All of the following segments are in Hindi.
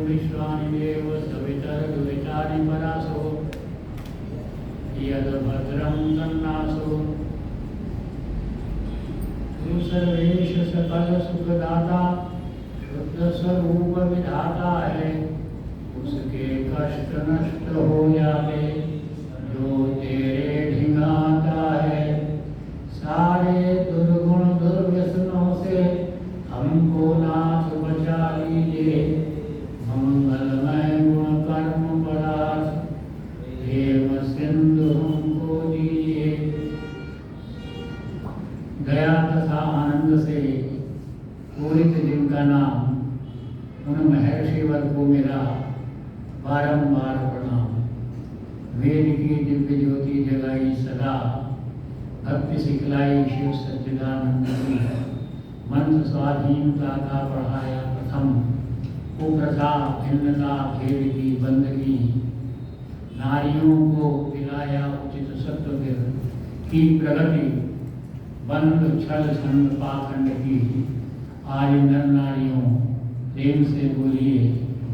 विश्वानि देव सवितर्वितानि परासो यद् भद्रं तन्नासो तू सर्वेश सकल सुखदाता शुद्ध स्वरूप विधाता है। उसके कष्ट नष्ट हो जाते जो तेरे ढिंगाता है। सारे दुर्गुण दुर्व्यसनों से हमको नाथ बचा लीजिए। मंगलमय गुण कर्म पदार्थ प्रेम सिंधु हमको दीजिए। दया तथा आनंद से पूरित जिनका नाम, उन महर्षिवर को मेरा बारंबार प्रणाम। वेद की दिव्य ज्योति जगाई सदा, भक्ति सिखलाई शिव सच्चिदानंद की। मंत्र स्वाधीनता का पढ़ाया प्रथम, कुप्रथा भिन्नता भेद की बंदगी। नारियों को पिलाया उचित सत्य की प्रगति, बंद छल छंद पाखंड की। आज नर नारियों प्रेम से बोलिए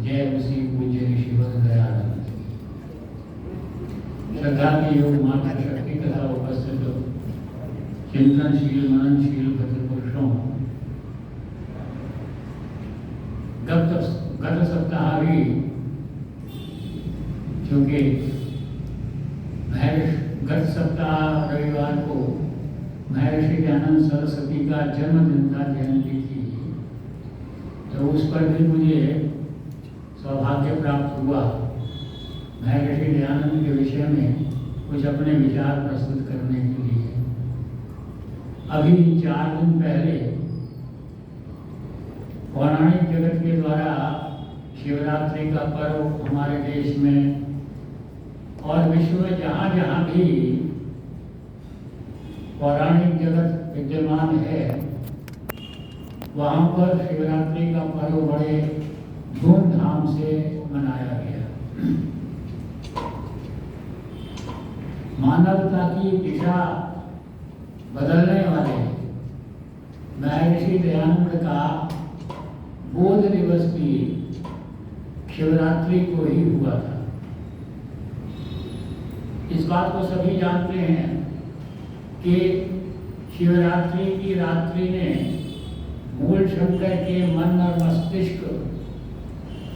जय उसी पूज्य ऋषिवर दयानंद। श्रद्धा के योग माता शक्ति तथा उपस्थित चिंतनशील मननशील पुरुषों, गत सप्ताह भी चूंकि गत सप्ताह रविवार को महर्षि दयानंद सरस्वती का जन्मदिन था, जयंती थी, तो उस पर भी मुझे सौभाग्य प्राप्त हुआ महर्षि दयानंद के विषय में कुछ अपने विचार प्रस्तुत करने के लिए। अभी 4 दिन पहले पौराणिक जगत के द्वारा शिवरात्रि का पर्व हमारे देश में और विश्व में जहाँ जहाँ भी पौराणिक जगत विद्यमान है, वहाँ पर शिवरात्रि का पर्व बड़े धूमधाम से मनाया गया। मानवता की दिशा बदलने वाले महर्षि दयानंद का बोध दिवस भी शिवरात्रि को ही हुआ था। इस बात को सभी जानते हैं कि शिवरात्रि की रात्रि ने मूल शंकर के मन और मस्तिष्क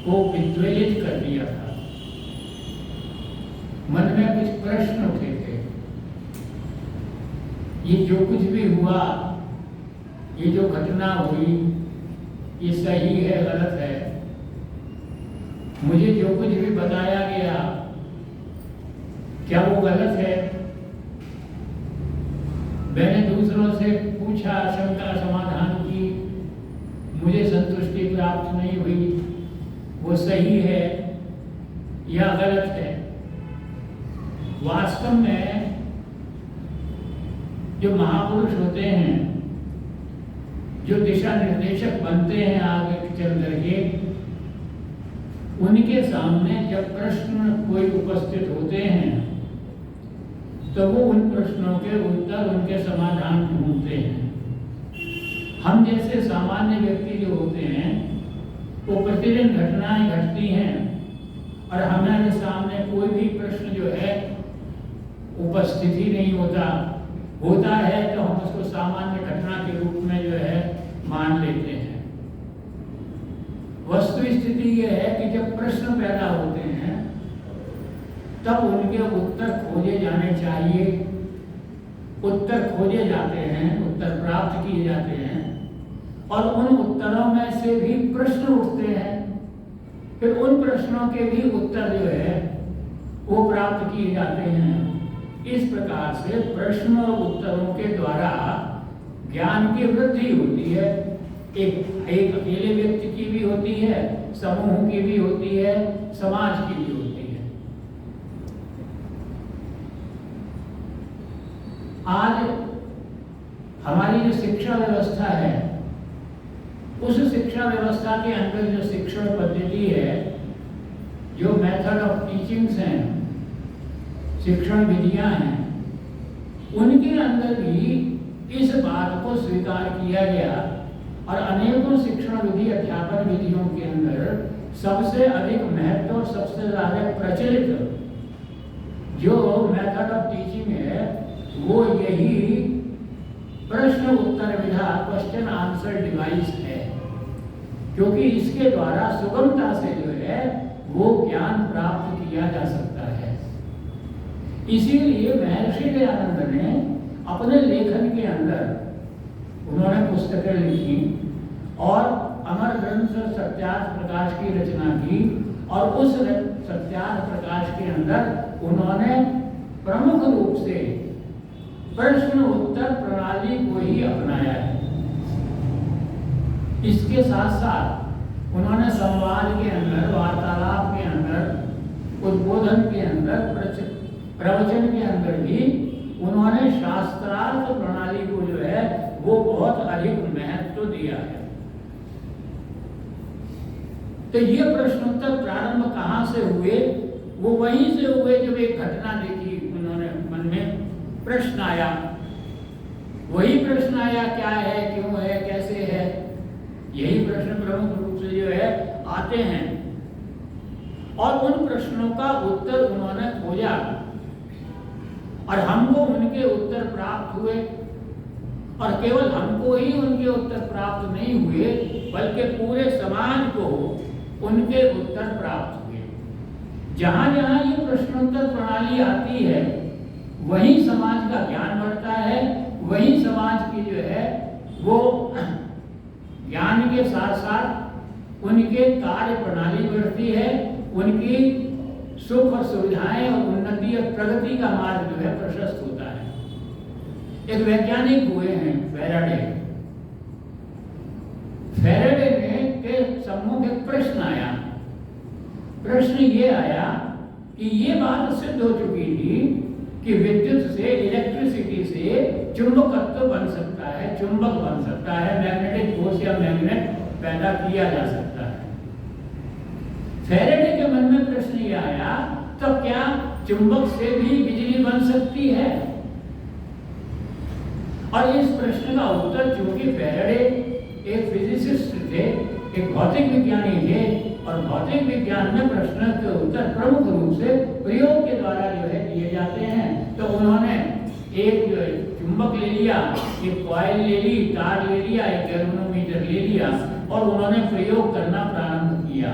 को विद्वेलित कर दिया था। मन में कुछ प्रश्न उठे थे, ये जो कुछ भी हुआ, ये जो घटना हुई, ये सही है गलत है? मुझे जो कुछ भी बताया गया, क्या वो गलत है? मैंने दूसरों से पूछा, शंका समाधान की, मुझे संतुष्टि प्राप्त नहीं हुई, वो सही है या गलत है? वास्तव में जो महापुरुष होते हैं, जो दिशा निर्देशक बनते हैं आगे चल करके, उनके सामने जब प्रश्न कोई उपस्थित होते हैं तो वो उन प्रश्नों के उत्तर, उनके समाधान ढूंढते हैं। हम जैसे सामान्य व्यक्ति जो होते हैं, वो प्रतिदिन घटनाएं घटती हैं और हमारे सामने कोई भी प्रश्न जो है उपस्थित ही नहीं होता है तो हम उसको सामान्य घटना के रूप में जो है मान लेते हैं। वस्तु स्थिति ये है कि जब प्रश्न पैदा होते हैं तब उनके उत्तर खोजे जाने चाहिए। उत्तर खोजे जाते हैं, उत्तर प्राप्त किए जाते हैं और उन उत्तरों में से भी प्रश्न उठते हैं। फिर उन प्रश्नों के भी उत्तर जो है वो प्राप्त किए जाते हैं। इस प्रकार से प्रश्न और उत्तरों के द्वारा ज्ञान की वृद्धि होती है। एक अकेले व्यक्ति की भी होती है, समूह की भी होती है, समाज की भी होती है। आज हमारी जो शिक्षा व्यवस्था है, उस शिक्षा व्यवस्था के अंदर जो शिक्षण पद्धति है, जो मेथड ऑफ टीचिंग्स हैं, शिक्षण विधियां हैं, उनके अंदर भी इस बात को स्वीकार किया गया और अनेकों शिक्षण विधि, अध्यापन विधियों के अंदर सबसे अधिक महत्व और सबसे ज्यादा प्रचलित जो मेथड ऑफ टीचिंग है वो यही प्रश्न उत्तर विधा, क्वेश्चन आंसर डिवाइस है, क्योंकि इसके द्वारा सुगमता से जो है वो ज्ञान प्राप्त किया जा सकता है। इसीलिए महर्षि दयानंद ने अपने लेखन के अंदर उन्होंने पुस्तकें लिखी और अमर ग्रंथ सत्यार्थ प्रकाश की रचना की, और उस सत्यार्थ प्रकाश के अंदर उन्होंने प्रमुख रूप से प्रश्न उत्तर प्रणाली को ही अपनाया है। इसके साथ साथ उन्होंने संवाद के अंदर, वार्तालाप के अंदर, उद्बोधन के अंदर, प्रवचन के अंदर भी उन्होंने शास्त्रार्थ प्रणाली को जो है वो बहुत अधिक महत्व दिया है। तो ये प्रश्नोत्तर प्रारंभ कहाँ से हुए? वो वहीं से हुए जब एक घटना देखी उन्होंने, मन में प्रश्न आया, वही प्रश्न आया, क्या है, क्यों है, कैसे है, यही प्रश्न प्रमुख रूप से जो है आते हैं। और उन प्रश्नों का उत्तर उन्होंने खोजा और हमको उनके उत्तर प्राप्त हुए, और केवल हमको ही उनके उत्तर प्राप्त नहीं हुए बल्कि पूरे समाज को उनके उत्तर प्राप्त हुए। जहां जहां ये प्रश्नोत्तर प्रणाली आती है वहीं समाज का ज्ञान बढ़ता है, वहीं समाज की जो है वो ज्ञान के साथ साथ उनके कार्य प्रणाली बढ़ती है, उनकी सुख और सुविधाएं और उन्नति और प्रगति का मार्ग जो है प्रशस्त होता है। एक वैज्ञानिक हुए हैं फैराडे। फैराडे ने के सम्मुख एक प्रश्न आया। प्रश्न ये आया कि ये बात सिद्ध हो चुकी थी कि विद्युत से, इलेक्ट्रिसिटी से चुंबकत्व बन सकता है, चुंबक बन सकता है, मैग्नेटिक फोर्स या मैग्नेट पैदा किया जा सकता है। फैराडे के मन में प्रश्न ये आया, तो क्या चुंबक से भी बिजली बन सकती है? और इस प्रश्न का उत्तर, चूंकि फैराडे एक फिजिसिस्ट थे, एक भौतिक विज्ञानी थे, और भौतिक विज्ञान में प्रश्न के उत्तर प्रमुख रूप से प्रयोग के द्वारा जो है दिए जाते हैं, तो उन्होंने एक चुंबक ले लिया, एक कॉइल ले ली, तार ले लिया, एक गैल्वेनोमीटर ले लिया और उन्होंने प्रयोग करना प्रारंभ किया।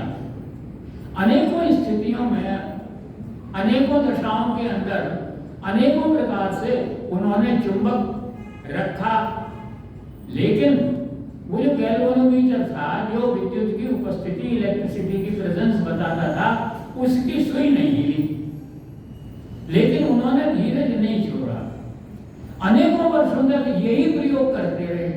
अनेकों स्थितियों में, अनेकों दशाओं के अंदर, अनेकों प्रकार से उन्होंने चुंबक रखा, लेकिन वो जो गैल्वेनोमीटर था, जो विद्युत की उपस्थिति, इलेक्ट्रिसिटी की प्रेजेंस बताता था, उसकी सुई नहीं हिली। लेकिन उन्होंने धीरज नहीं छोड़ा, अनेकों वर्षों तक यही प्रयोग करते रहे।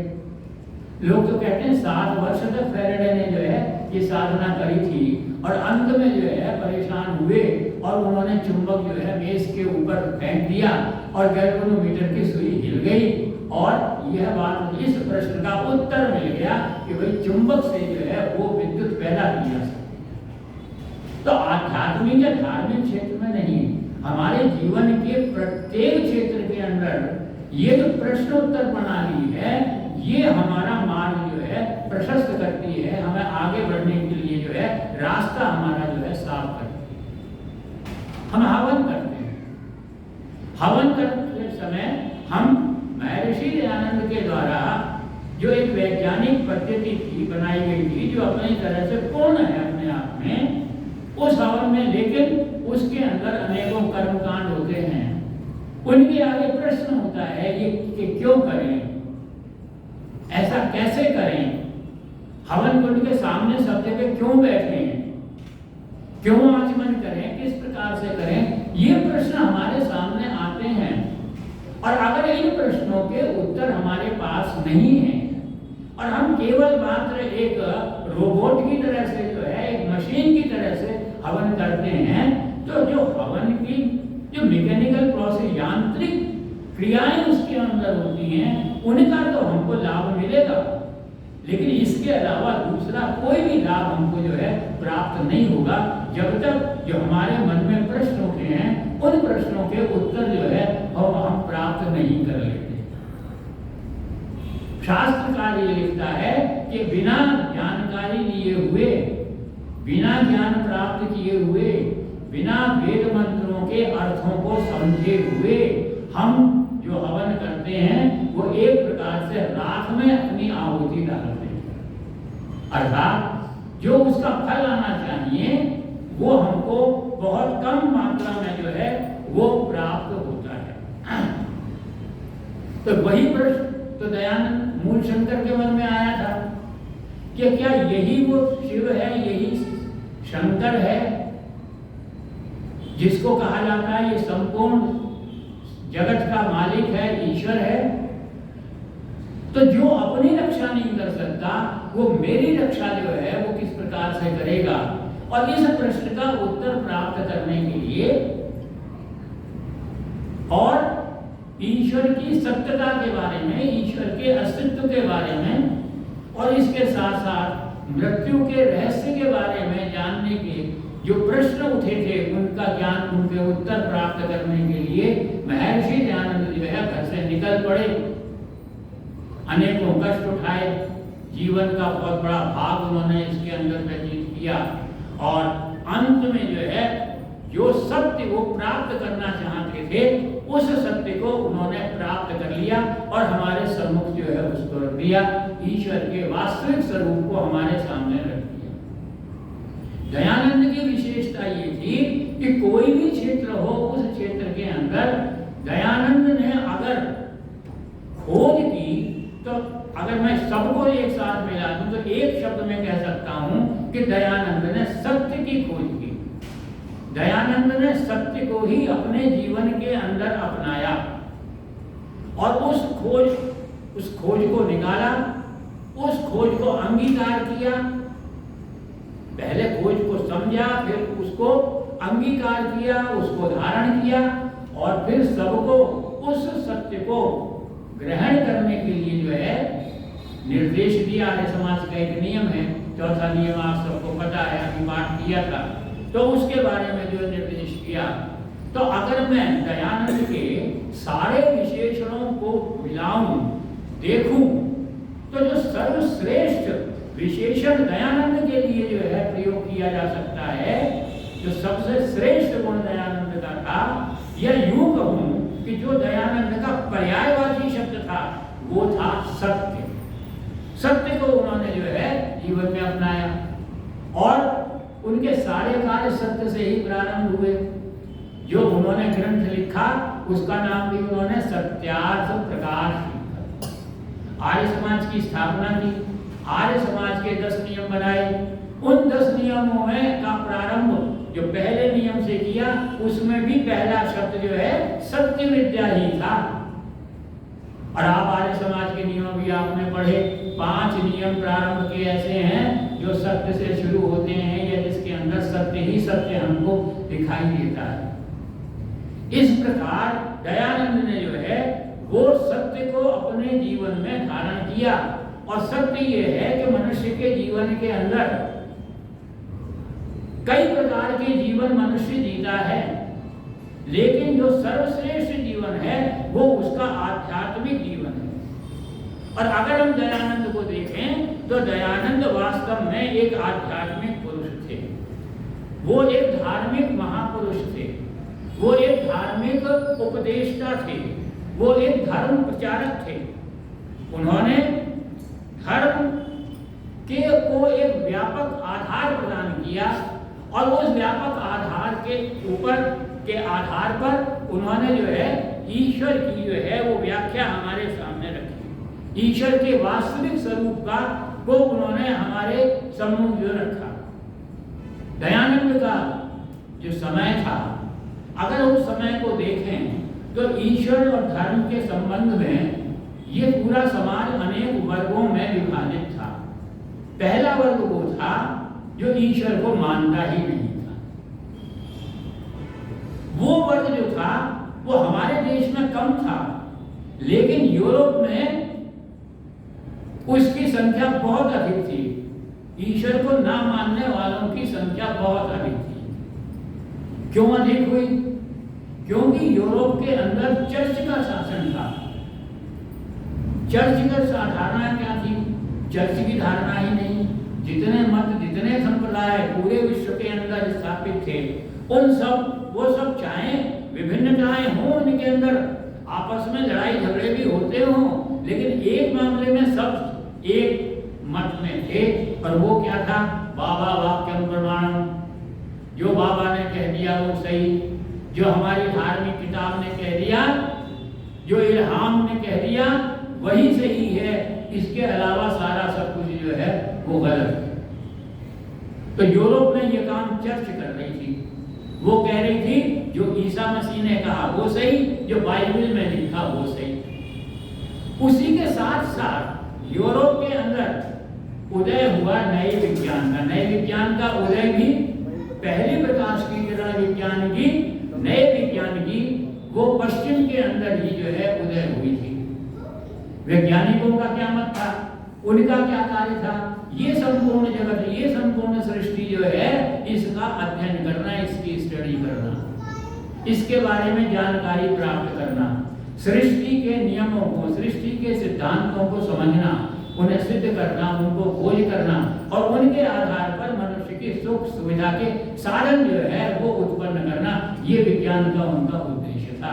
लोग तो कहते हैं 7 वर्ष तक फैराडे ने जो है ये साधना करी थी, और अंत में जो है परेशान हुए और उन्होंने चुंबक जो है मेज के ऊपर फेंक दिया और गैल्वेनोमीटर की सुई हिल गई, और यह बात, इस प्रश्न का उत्तर मिल गया कि भाई चुंबक से जो है वो विद्युत पैदा की जा सकती है। तो आध्यात्मिक या धार्मिक क्षेत्र में नहीं, हमारे जीवन के प्रत्येक क्षेत्र के अंदर ये जो प्रश्नोत्तर प्रणाली है, ये हमारा मार्ग जो है प्रशस्त करती है, हमें आगे बढ़ने के लिए जो है रास्ता हमारा जो है साफ करती है। हम हवन करते हैं, हवन करते समय हम महर्षि दयानंद के द्वारा जो एक वैज्ञानिक पद्धति थी, बनाई गई थी, जो अपनी तरह से पूर्ण है अपने आप में, उस हवन में, लेकिन उसके अंदर अनेकों कर्मकांड होते हैं। उनके आगे प्रश्न होता है ये कि क्यों करें, ऐसा कैसे करें, हवन कुंड के सामने सब जगह क्यों बैठें, क्यों आचमन करें, किस प्रकार से करें, ये प्रश्न हमारे सामने आते हैं। और अगर इन प्रश्नों के उत्तर हमारे पास नहीं है और हम केवल मात्र एक रोबोट की तरह से जो है, एक मशीन की तरह से हवन करते हैं, तो जो हवन की जो मैकेनिकल प्रोसेस, यांत्रिक क्रियाएं उसके अंदर होती हैं, उनका तो हमको लाभ मिलेगा, लेकिन इसके अलावा दूसरा कोई भी लाभ हमको जो है प्राप्त नहीं होगा जब तक जो हमारे मन में प्रश्न उठे हैं उन प्रश्नों के उत्तर जो है हम प्राप्त नहीं कर लेते। शास्त्रकार ये लिखता है कि बिना जानकारी लिए हुए बिना ज्ञान प्राप्त किए हुए, बिना वेद मंत्रों के अर्थों को समझे हुए हम जो हवन करते हैं वो एक प्रकार से राख में अपनी आहुति डालते हैं। अर्थात जो उसका फल आना चाहिए वो हमको बहुत कम मात्रा में जो है वो प्राप्त होता है। तो वही प्रश्न तो दयानंद मूल शंकर के मन में आया था कि क्या यही वो शिव है, यही शंकर है जिसको कहा जाता है ये संपूर्ण जगत का मालिक है, ईश्वर है। तो जो अपनी रक्षा नहीं कर सकता वो मेरी रक्षा जो है वो किस प्रकार से करेगा। और इस प्रश्न का उत्तर प्राप्त करने के लिए और ईश्वर की सत्यता के बारे में, ईश्वर के अस्तित्व के बारे में और इसके साथ साथ मृत्यु के रहस्य के बारे में जानने के जो प्रश्न उठे थे उनका ज्ञान, उनके उत्तर प्राप्त करने के लिए महर्षि दयानंद जो है घर से निकल पड़े। अनेकों कष्ट उठाए, जीवन का बहुत बड़ा भाग उन्होंने इसके अंदर व्यतीत किया और अंत में जो है जो सत्य वो प्राप्त करना चाहते थे उस सत्य को उन्होंने प्राप्त कर लिया और हमारे सम्मुख जो है उसको रख दिया, ईश्वर के वास्तविक स्वरूप को हमारे सामने रख दिया। दयानंद की विशेषता ये थी कि कोई भी क्षेत्र हो उस क्षेत्र के अंदर दयानंद ने अगर खोज की तो अगर मैं सबको एक साथ मिला दूं तो एक शब्द में कह सकता हूं कि दयानंद ने सत्य की खोज की। दयानंद ने सत्य को ही अपने जीवन के अंदर अपनाया और उस खोज को निकाला, उस खोज को अंगीकार किया। पहले खोज को समझा, फिर उसको अंगीकार किया, उसको धारण किया और फिर सबको उस सत्य को ग्रहण करने के लिए जो है निर्देश दिया। आर्य समाज का एक नियम है, चौथा नियम आप सबको पता है, अभी पाठ किया था, तो उसके बारे में जो निर्देश किया। तो अगर मैं दयानंद के सारे विशेषणों को मिलाऊं, देखूं, तो जो सर्वश्रेष्ठ विशेषण दयानंद के लिए जो है प्रयोग किया जा सकता है, जो सबसे श्रेष्ठ गुण दयानंद का था, यह यूं कहूं कि जो दयानंद का पर्यायवाची शब्द था वो था सत्य। सत्य को उन्होंने जो है जीवन में अपनाया और उनके सारे कार्य सत्य से ही प्रारंभ हुए। जो उन्होंने ग्रंथ लिखा उसका नाम भी उन्होंने सत्यार्थ प्रकाश। आर्य समाज की स्थापना की, आर्य समाज के 10 नियम बनाए। उन 10 नियमों में का प्रारंभ जो पहले नियम से किया उसमें भी पहला शब्द जो है सत्य विद्या ही था। और आप आर्य समाज के नियम भी आपने पढ़े, 5 नियम प्रारंभ के ऐसे हैं जो सत्य से शुरू होते हैं या जिसके अंदर सत्य ही सत्य हमको दिखाई देता है। इस प्रकार दयानंद ने जो है वो सत्य को अपने जीवन में धारण किया और सत्य ये है कि मनुष्य के जीवन के अंदर कई प्रकार के जीवन मनुष्य जीता है, लेकिन जो सर्वश्रेष्ठ जीवन है वो उसका आध्यात्मिक जीवन है। और अगर हम दयानंद को देखें तो दयानंद वास्तव में एक आध्यात्मिक पुरुष थे, वो एक धार्मिक महापुरुष थे, वो एक धार्मिक उपदेष्टा थे, वो एक धर्म प्रचारक थे। उन्होंने धर्म को एक व्यापक आधार प्रदान किया और उस व्यापक आधार के ऊपर के आधार पर उन्होंने जो है ईश्वर की जो है वो व्याख्या हमारे सामने रखी। ईश्वर के वास्तविक स्वरूप का को उन्होंने हमारे सम्मुख जो रखा। दयानंद का जो समय था, अगर उस समय को देखें तो ईश्वर और धर्म के संबंध में ये पूरा समाज अनेक वर्गों में विभाजित था। पहला वर्ग वो था जो ईश्वर को मानता ही नहीं था। वो वर्ग जो था वो हमारे देश में कम था, लेकिन यूरोप में उसकी संख्या बहुत अधिक थी। ईश्वर को ना मानने वालों की संख्या बहुत अधिक थी। क्यों अधिक हुई? क्योंकि यूरोप के अंदर चर्च का शासन था। चर्च की धारणा क्या थी? चर्च की धारणा ही नहीं, जितने मत जितने संप्रदाय पूरे विश्व के अंदर स्थापित थे, उन सब वो सब चाहे विभिन्नताएं हों उनके अंदर, आपस में लड़ाई झगड़े भी होते हों, लेकिन एक मामले में सब एक मत में थे। और वो क्या था? बाबा वाक्यम प्रमाणम। जो बाबा ने कह दिया वो सही, जो हमारी धार्मिक किताब ने कह दिया, जो इल्हाम ने कह दिया वही सही है, इसके अलावा सारा सब कुछ जो है वो गलत है। तो यूरोप में ये काम चर्च कर रही थी, वो कह रही थी जो ईसा मसीह ने कहा वो सही, जो बाइबल में लिखा वो सही। उसी के साथ साथ यूरोप के अंदर उदय हुआ नए विज्ञान का। नए विज्ञान का उदय भी पहली प्रकाश की किरण विज्ञान की, नए विज्ञान की, वो पश्चिम के अंदर ही जो है उदय हुई थी। वैज्ञानिकों का क्या मत था, उनका क्या कार्य था? ये संपूर्ण जगत, ये संपूर्ण सृष्टि जो है इसका अध्ययन करना, इसकी स्टडी करना, इसके बारे में जानकारी प्राप्त करना, सृष्टि के नियमों को, सृष्टि के सिद्धांतों को समझना, उन्हें सिद्ध करना, उनको खोज करना और उनके आधार पर मनुष्य की सुख सुविधा के साधन जो है वो उत्पन्न करना, ये विज्ञान का उनका उद्देश्य था।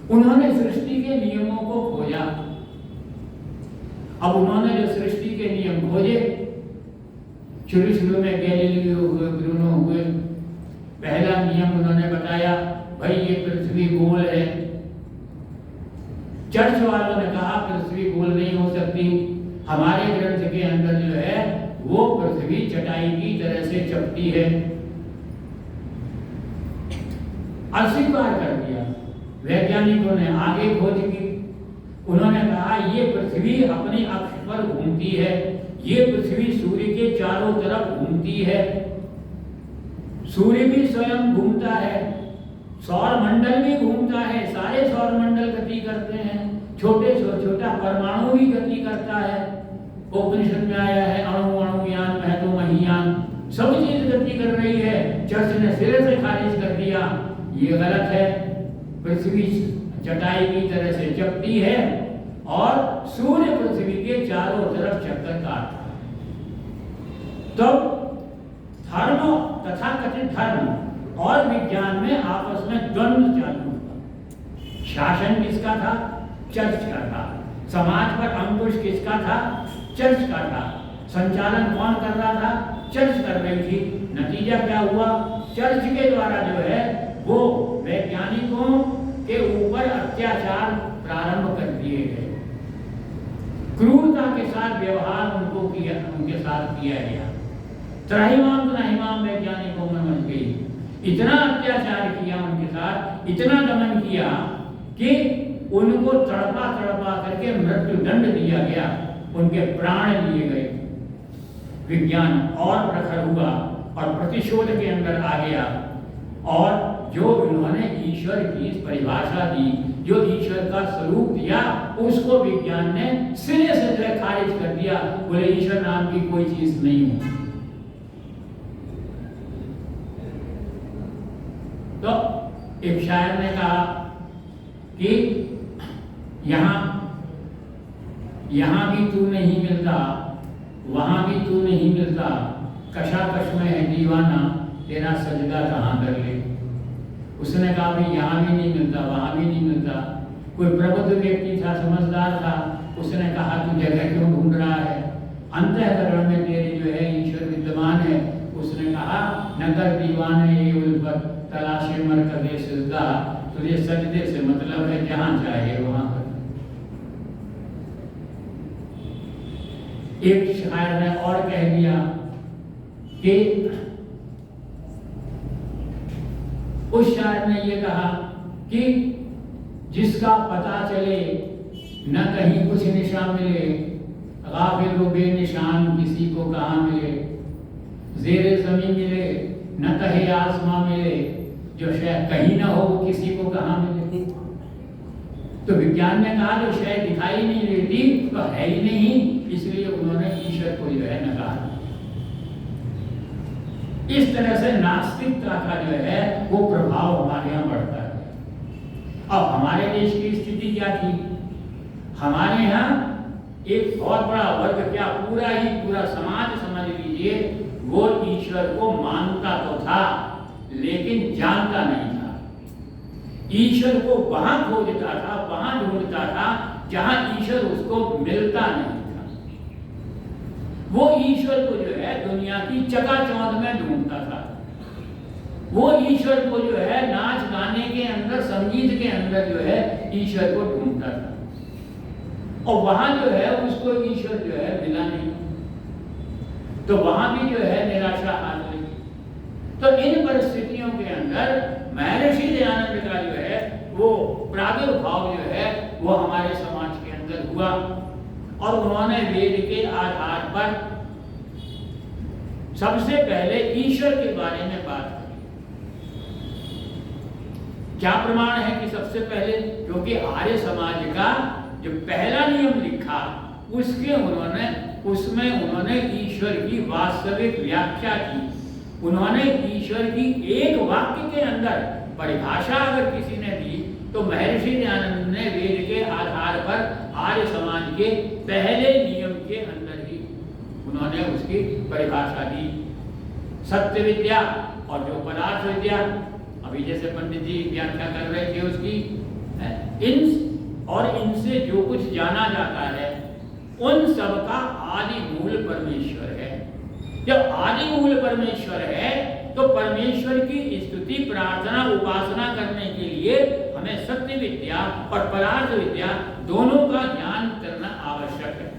उन्होंने सृष्टि के नियमों को खोजा। अब उन्होंने जो सृष्टि के नियम खोजे, शुरू में गैलीलियो हुए, ब्रूनो हुए, पहला नियम उन्होंने बताया, भाई ये पृथ्वी गोल है। चर्च वालों ने कहा पृथ्वी गोल नहीं हो सकती, हमारे ग्रंथ के अंदर जो है वो पृथ्वी चटाई की तरह से चपटी है। अस्वीकार कर दिया। वैज्ञानिकों ने आगे खोज की, उन्होंने कहा ये पृथ्वी अपनी अक्ष पर घूमती है, ये पृथ्वी सूर्य के चारों तरफ घूमती है, सूर्य भी स्वयं घूमता है, सौर मंडल भी घूमता है, सारे सौर मंडल गति करते हैं, छोटे से छोटा परमाणु भी गति करता है। उपनिषद में आया है अणु अणुयान महतो महियान, सब चीज गति कर रही है। चर्च ने सिरे से खारिज कर दिया, ये गलत है, पृथ्वी चटाई की तरह से चपटी है और सूर्य पृथ्वी के चारों तरफ चक्कर काटता है। तब धर्म तथा कथित धर्म और विज्ञान में आपस में द्वंद्व चालू हुआ। शासन किसका था? चर्च का था। समाज पर अंकुश किसका था? चर्च का था। संचालन कौन कर रहा था? चर्च कर रही थी। नतीजा क्या हुआ? चर्च के द्वारा जो है वो वैज्ञानिकों के ऊपर अत्याचार प्रारंभ कर दिए गए, क्रूरता के साथ व्यवहार उनके साथ किया गया। त्राहिमाम त्राहिमाम वैज्ञानिकों में मच गई। इतना अत्याचार किया उनके साथ, इतना दमन किया कि उनको तड़पा तड़पा करके मृत्यु दंड दिया गया, उनके प्राण लिए गए। विज्ञान और प्रखर हुआ और प्रतिशोध के अंदर आ गया और जो उन्होंने ईश्वर की परिभाषा दी, जो ईश्वर का स्वरूप दिया, उसको विज्ञान ने सिरे से जो खारिज कर दिया। बोले ईश्वर नाम की कोई चीज नहीं है। तो एक शायर ने कहा कि यहाँ भी तू नहीं मिलता, वहां भी तू नहीं मिलता, कशाकश में है दीवाना, तेरा सजदा कहाँ कर ले। उसने कहा भाई यहाँ भी नहीं मिलता, वहां भी नहीं मिलता। कोई प्रबुद्ध व्यक्ति था, समझदार था, उसने कहा तू जगह क्यों ढूंढ रहा है? अंतःकरण में तेरे जो है ईश्वर विद्यमान है। उसने कहा नगर दीवाने ये उल्फत, तलाशे मर कदे सजदा, तुझे सजदे से मतलब है जहां चाहे वहां कर। एक शायर ने और कह दिया कि उस शायर ने ये कहा कि जिसका पता चले न कहीं कुछ निशान मिले, गाफिल को बेनिशान किसी को कहाँ मिले, ज़ेरे ज़मीन मिले न कहे आसमां मिले, जो शय कहीं ना हो वो किसी को कहाँ मिले। तो विज्ञान ने कहा जो शय दिखाई नहीं देती तो है ही नहीं, इसलिए उन्होंने ईश्वर को जो है नकारा। इस तरह से नास्तिकता का जो है वो प्रभाव हमारे यहाँ बढ़ता है। अब हमारे देश की स्थिति क्या थी? हमारे यहाँ एक बहुत बड़ा वर्ग, क्या पूरा ही पूरा समाज समझ लीजिए, वो ईश्वर को मानता तो था लेकिन जानता नहीं था। ईश्वर को वहां खोजता था, वहां ढूंढता था जहां ईश्वर उसको मिलता नहीं था। वो ईश्वर को जो है दुनिया की चकाचौंध में ढूंढता था। वो ईश्वर को जो है नाच गाने के अंदर, संगीत के अंदर जो है ईश्वर को ढूंढता था, और वहां जो है उसको ईश्वर जो है मिला नहीं, तो वहां भी जो है निराशा आ गई। तो इन परिस्थितियों के अंदर महर्षि दयानंद का जो है वो प्रादुर्भाव जो है वो हमारे समाज के अंदर हुआ, और उन्होंने वेद के आधार पर सबसे पहले ईश्वर के बारे में बात की। क्या प्रमाण है कि सबसे पहले, क्योंकि आर्य समाज का जो पहला नियम लिखा उसमें उन्होंने ईश्वर की वास्तविक व्याख्या की। उन्होंने ईश्वर की एक वाक्य के अंदर परिभाषा अगर किसी ने दी तो महर्षि दयानंद ने वेद के आधार पर आर्य समाज के पहले नियम के अंदर ही उन्होंने उसकी परिभाषा दी। सत्य विद्या और जो पदार्थ विद्या, अभी जैसे पंडित जी व्याख्या कर रहे थे उसकी, इनसे जो कुछ जाना जाता है उन सब का आदि मूल परमेश्वर है। जब आदि मूल परमेश्वर है तो परमेश्वर की स्तुति, प्रार्थना, उपासना करने के लिए हमें सत्य विद्या और पदार्थ विद्या दोनों का ज्ञान करना आवश्यक है।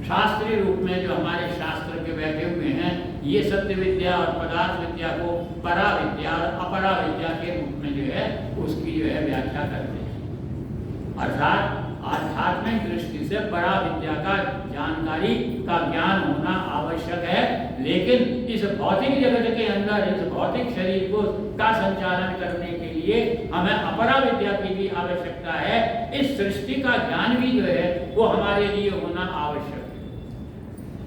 शास्त्रीय रूप में जो हमारे शास्त्र के बैठे हुए हैं, ये सत्य विद्या और पदार्थ विद्या को परा विद्या और अपरा विद्या के रूप में जो है उसकी जो है व्याख्या करते हैं। अर्थात आध्यात्मिक दृष्टि से परा विद्या का जानकारी का ज्ञान होना आवश्यक है, लेकिन इस भौतिक जगत के अंदर इस भौतिक शरीर को का संचालन करने के लिए हमें अपरा विद्या की भी आवश्यकता है। इस सृष्टि का ज्ञान भी जो है वो हमारे लिए होना आवश्यक है,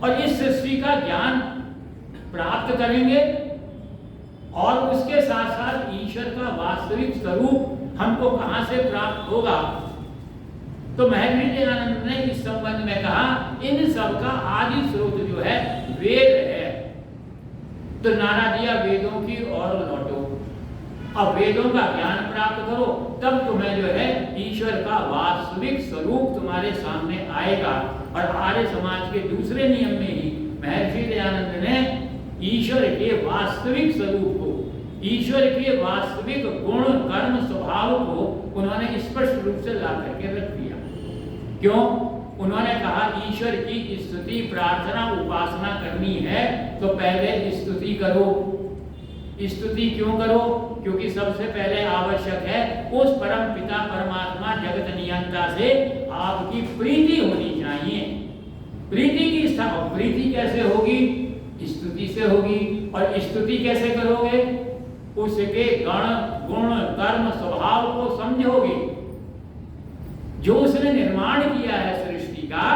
और इस सृष्टि का ज्ञान प्राप्त करेंगे और उसके साथ साथ ईश्वर का वास्तविक स्वरूप हमको कहां से प्राप्त होगा। तो महर्षि दयानंद ने इस संबंध में कहा, इन सब का आदि स्रोत जो है वेद है। तो नारा दिया वेदों की ओर लौटो, अब वेदों का ज्ञान प्राप्त करो, तब तुम्हें जो है ईश्वर का वास्तविक स्वरूप तुम्हारे सामने आएगा। और आर्य समाज के दूसरे नियम में ही महर्षि दयानंद ने ईश्वर के वास्तविक स्वरूप को, ईश्वर के वास्तविक गुण, कर्म, स्वभाव को उन्होंने स्पष्ट रूप से ला करके रख दिया। क्यों? उन्होंने कहा ईश्वर की स्तुति, प्रार्थना, उपासना करनी है तो पहले स्तुति करो। स्तुति क्यों करो? क्योंकि सबसे पहले आवश्यक है उस परम पिता परमात्मा जगत नियंता से आपकी प्रीति होनी चाहिए। प्रीति की स्थापना, प्रीति कैसे होगी? स्तुति से होगी। और स्तुति कैसे करोगे? उसके गण, गुण, कर्म, स्वभाव को समझोगे। जो उसने निर्माण किया है सृष्टि का,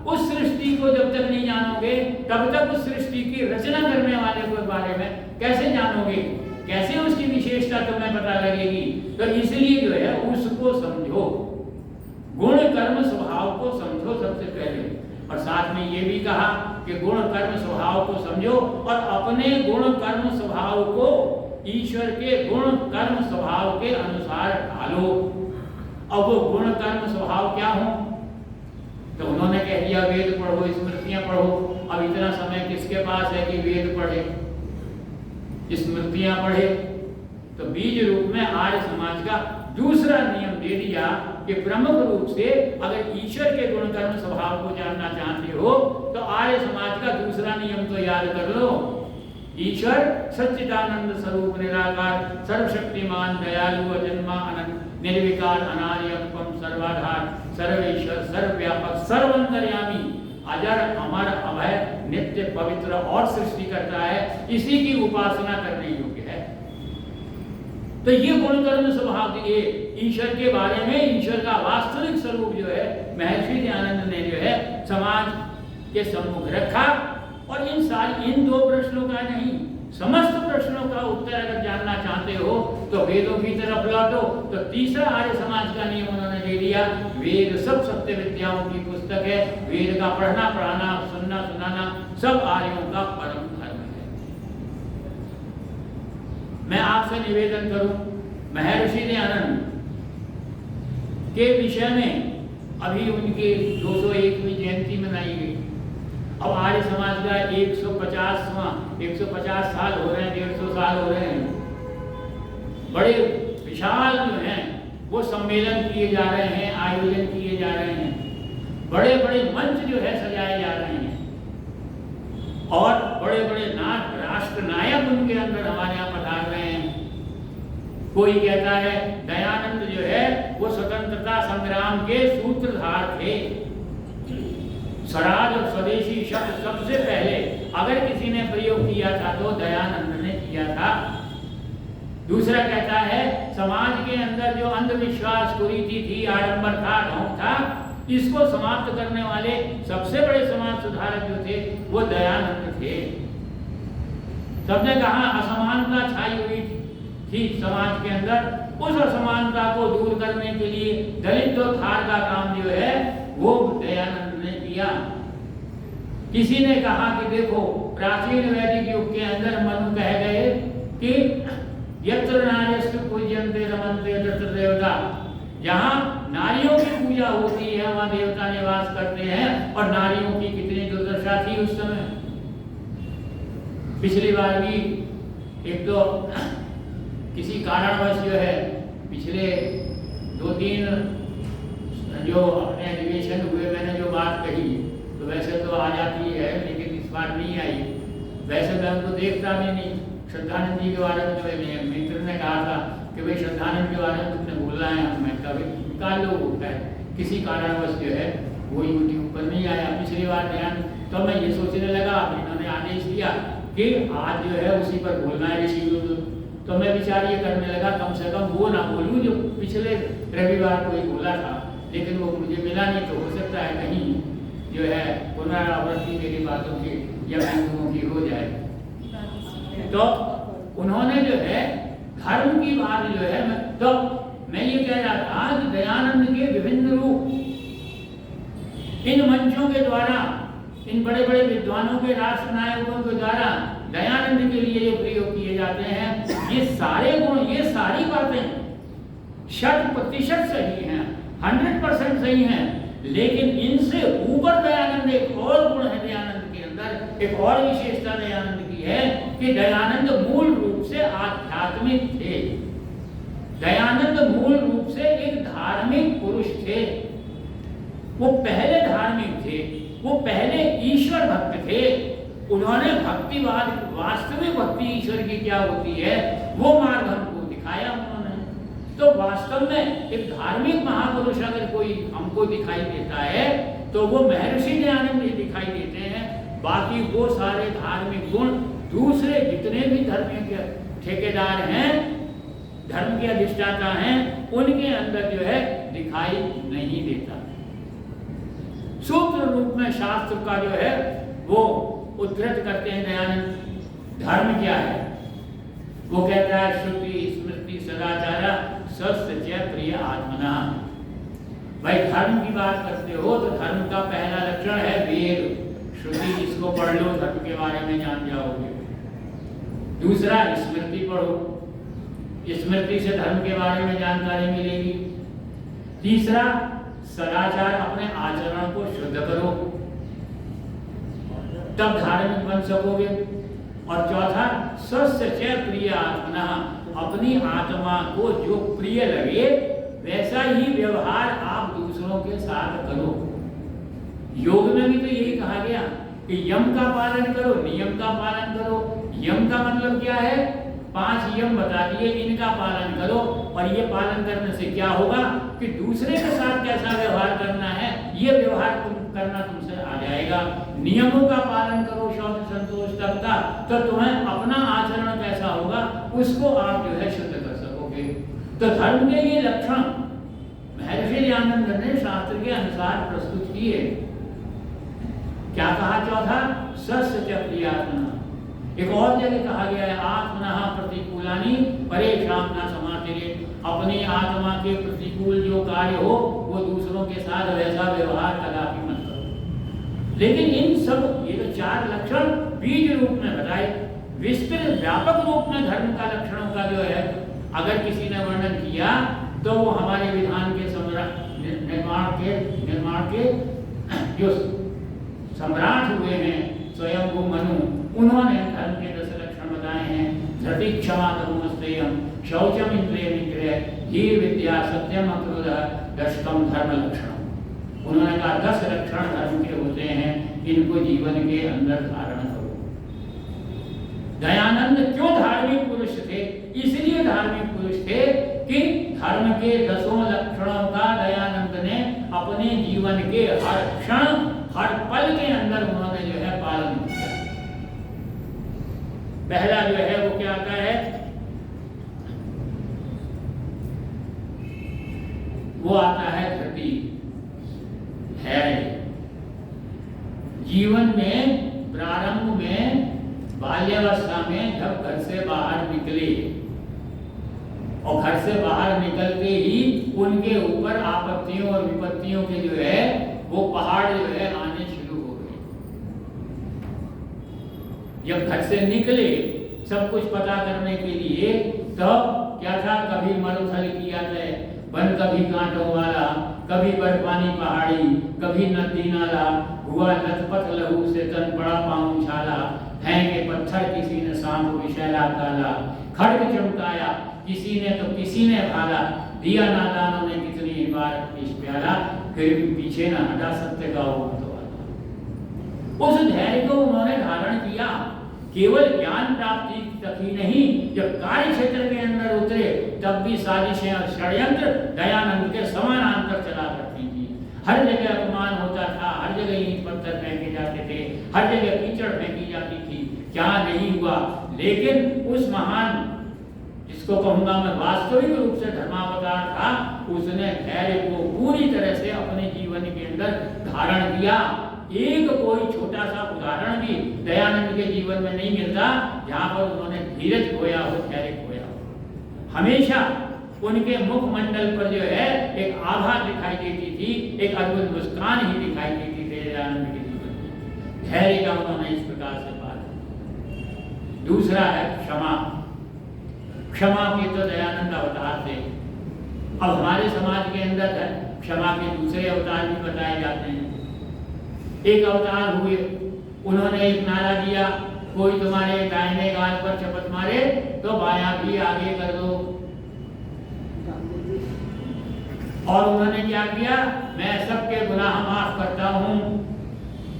उस सृष्टि को जब तक नहीं जानोगे तब तक उस सृष्टि की रचना करने वाले के बारे में कैसे जानोगे? कैसे उसकी विशेषता तुम्हें पता लगेगी? तो इसलिए जो है उसको समझो, गुण, कर्म, स्वभाव को समझो सबसे पहले। और साथ में ये भी कहा कि गुण, कर्म, स्वभाव को समझो और अपने गुण, कर्म, स्वभाव को ईश्वर के गुण, कर्म, स्वभाव के अनुसार ढालो। अब वो गुण, कर्म, स्वभाव क्या हो? तो उन्होंने कह दिया वेद पढ़ो, स्मृतियां पढ़ो। अब इतना समय किसके पास है कि वेद पढ़े, स्मृतियां पढ़े? तो बीज रूप में आर्य समाज का दूसरा नियम दे दिया कि प्रमुख रूप से अगर ईश्वर के गुण, कर्म, स्वभाव को जानना चाहते हो तो आर्य समाज का दूसरा नियम तो याद कर लो। ईश्वर सच्चिदानंद स्वरूप, निराकार, सर्वशक्तिमान, दयालु, अजन्मा, अनंत, निर्विकार, अनादि, अनुपम, सर्वाधार, सर्वेश्वर, सर्वव्यापक, सर्वंतर्यामी, अजर, अमर, अभय, नित्य, पवित्र और सृष्टि करता है। इसी की उपासना करने योग्य है। तो ये गुण, कर्म, स्वभाव दिए ईश्वर के बारे में, ईश्वर का वास्तविक स्वरूप जो है महर्षि दयानंद ने जो है समाज के सम्मुख रखा। और इन दो प्रश्नों का नहीं, समस्त प्रश्नों का उत्तर अगर जानना चाहते हो तो वेदों की तरफ लौटो। तो तीसरा आर्य समाज का नियम उन्होंने दे दिया, वेद सब सत्य विद्याओं की पुस्तक है, वेद का पढ़ना पढ़ाना सुनना सुनाना सब आर्यों का परम धर्म है। मैं आपसे निवेदन करूं, महर्षि दयानंद के विषय में अभी उनकी 201वीं जयंती मनाई गई। अब आर्य समाज का 150 साल हो रहे हैं, 150 साल हो रहे हैं। बड़े विशाल जो हैं वो सम्मेलन किए जा रहे हैं, आयोजन किए जा रहे हैं, बड़े बड़े मंच जो है सजाए जा रहे हैं और बड़े बड़े राष्ट्र नायक उनके अंदर हमारे यहाँ पधार रहे हैं। कोई कहता है दयानंद जो है वो स्वतंत्रता संग्राम के सूत्रधार थे। स्वराज और स्वदेशी शब्द सबसे पहले अगर किसी ने प्रयोग किया था तो दयानंद ने किया था। दूसरा कहता है समाज के अंदर जो अंधविश्वास कुरीति थी, आडंबर था, ढोंग था, इसको समाप्त करने वाले सबसे बड़े समाज सुधारक जो थे वो दयानंद थे। सबने कहा असमानता छाई हुई थी समाज के अंदर, उस असमानता को दूर करने के लिए दलित उद्धार का काम जो है वो दयानंद ने किया। किसी ने कहा कि देखो प्राचीन वैदिक युग के अंदर मनु कह गए कि यत्र नार्यस्तु पूज्यन्ते रमन्ते तत्र देवता, जहाँ नारियों की पूजा होती है वहाँ देवता निवास करते हैं। और नारियों की कितनी दुर्दशा थी उस समय। पिछली बार भी एक तो किसी कारणवश जो है पिछले 2-3 जो अपने अधिवेशन हुए मैंने जो बात कही तो वैसे तो आ जाती है लेकिन इस बार नहीं आई। वैसे मैं उनको देखता भी नहीं। श्रद्धानंद जी के बारे में जो है मित्र ने कहा था कि भाई श्रद्धानंद के बारे में तुमने बोलना है, मैं कभी निकाल लो होता है। किसी कारणवश जो है वो यूट्यूब पर नहीं आया पिछली बार ध्यान। तो मैं ये सोचने लगा, इन्होंने आदेश दिया कि आज जो है उसी पर बोलना है ऋषि। तो मैं विचार ये करने लगा कम से कम वो ना बोलूं जो पिछले रविवार को ही बोला था, लेकिन वो मुझे मिला नहीं। तो हो सकता है कहीं जो है पुनरावृत्ति मेरी बातों की या बिंदुओं की हो जाए। तो उन्होंने जो है धर्म की बात जो है तो मैं ये कह रहा था कि दयानंद के विभिन्न रूप इन मंचों के द्वारा, इन बड़े बड़े विद्वानों के राष्ट्र नायकों के द्वारा दयानंद के लिए जो प्रयोग किए जाते हैं, ये सारे गुण, ये सारी बातें 100% सही हैं, 100% सही हैं। लेकिन इनसे ऊपर दयानंद एक और गुण है दयानंद के अंदर, एक और विशेषता दयानंद की है कि दयानंद मूल रूप से आध्यात्मिक थे। दयानंद मूल रूप से एक धार्मिक पुरुष थे। वो पहले धार्मिक थे, वो पहले ईश्वर भक्त थे। उन्होंने भक्तिवाद, वास्तविक भक्ति ईश्वर की क्या होती है वो मार्ग हमको दिखाया उन्होंने। तो वास्तव में एक धार्मिक महापुरुष अगर कोई हमको दिखाई देता है तो वो महर्षि दयानंद ही दिखाई देते हैं। बाकी वो सारे धार्मिक गुण दूसरे जितने भी धर्म के ठेकेदार हैं, धर्म के अधिष्ठाता हैं, उनके अंदर जो है दिखाई नहीं देता। सूत्र रूप में शास्त्र का जो है वो उद्धृत करते हैं दयानंद। धर्म क्या है? वो कहता है श्रुति स्मृति सदाचार सत्य प्रिय आत्मना। भाई धर्म की बात करते हो तो धर्म का पहला लक्षण है वेद श्रुति, इसको पढ़ लो धर्म के बारे में जान जाओगे। दूसरा स्मृति पढ़ो, स्मृति से धर्म के बारे में जानकारी मिलेगी। तीसरा सदाचार, अपने आचरण को शुद्ध करो तब धार्मिक बन सकोगे। और चौथा सस्य प्रिय आत्मना, अपनी आत्मा को जो प्रिय लगे वैसा ही व्यवहार आप दूसरों के साथ करो। योग में भी तो यही कहा गया कि यम का पालन करो, नियम का पालन करो। यम का मतलब क्या है? 5 यम बता दिए, इनका पालन करो। और ये पालन करने से क्या होगा कि दूसरे के साथ कैसा व्यवहार करना है ये व्यवहार करना तुमसे आ जाएगा। नियमों का पालन करो, शौच संतोष तपता, तो तुम्हें अपना आचरण कैसा होगा उसको आप जो है शुद्ध कर सकोगे। तो धर्म के ये लक्षण महर्षि दयानंद ने शास्त्र के अनुसार प्रस्तुत किए। क्या कहा चौथा? सस्य प्रियात्मना, एक और जगह कहा गया है आत्मनः प्रतिकूलानि परेषां न समाचरे, अपनी आत्मा के प्रतिकूल जो कार्य हो वो दूसरों के साथ वैसा व्यवहार कदापि मत करो। लेकिन इन सब ये तो 4 लक्षण बीज रूप में बताए, विस्तृत व्यापक रूप में धर्म का लक्षणों का जो है अगर किसी ने वर्णन किया तो वो हमारे विधान के निर्माण के जो सम्राट हुए हैं स्वयं मनु, उन्होंने धर्म के 10 लक्षण बताए हैं। धृति क्षमा तपोस्तेयम शौचम इंद्रिय निग्रह धीर विद्या सत्यम अक्रोधः दशकम धर्म लक्षण। उन्होंने कहा 10 लक्षण धर्म के होते हैं, इनको जीवन के अंदर धारण करो। दयानंद क्यों धार्मिक पुरुष थे? इसलिए धार्मिक पुरुष थे कि धर्म के 10 लक्षणों का दयानंद ने अपने जीवन के हर क्षण हर पल के अंदर उन्होंने जो है पालन किया। पहला जो है वो क्या आता है, वो आता है धृति, धैर्य। जीवन में प्रारंभ में बाल्यावस्था में जब घर से बाहर निकले और घर से बाहर निकलते ही उनके ऊपर आपत्तियों और विपत्तियों के जो है वो पहाड़ जो है आने शुरू हो गए। जब घर से निकले सब कुछ पता करने के लिए, तब क्या था, कभी मरुथल किया जाए वन, कभी कांटों वाला, कभी बर्फानी पहाड़ी, कभी नदी नाला, हुआ लथपथ लहू से तन पड़ा पाँव छाला, फेंके पत्थर किसी ने सांप विषैला काला, खड्ग चमकाया किसी ने तो किसी ने भाला, दिया नादानों ने कितनी बार इस प्याला, फिर भी पीछे न हटा सत्य का वो मतवाला। उस धैर्य को उन्होंने धारण किया। केवल ज्ञान प्राप्ति तक ही नहीं, जब कार्य क्षेत्र के अंदर उतरे तब भी साजिशें और षड्यंत्र दयानंद के समानांतर चला करती थी। हर जगह अपमान होता था, हर जगह ईंट पत्थर फेंके जाते थे, हर जगह कीचड़ फेंकी जाती थी, क्या नहीं हुआ। लेकिन उस महान, जिसको कहूंगा मैं वास्तविक रूप से धर्मावतार था, उसने धैर्य को पूरी तरह से अपने जीवन के अंदर धारण किया। एक कोई छोटा सा उदाहरण भी दयानंद के जीवन में नहीं मिलता जहां पर उन्होंने धीरज खोया हो, धैर्य खोया हो। हमेशा उनके मुखमंडल पर जो है एक आभा दिखाई देती थी, एक अद्भुत मुस्कान ही दिखाई देती थी दयानंद के जीवन में। धैर्य का उन्होंने इस प्रकार से पालन। दूसरा है क्षमा। क्षमा के तो दयानंद अवतार थे। अब हमारे समाज के अंदर है क्षमा के दूसरे अवतार भी बताए जाते हैं। एक अवतार हुए, उन्होंने एक नारा दिया, कोई तुम्हारे दाहिने गाल पर चपत मारे तो बायां भी आगे कर दो। और उन्होंने क्या किया, मैं सबके गुनाह माफ करता हूं।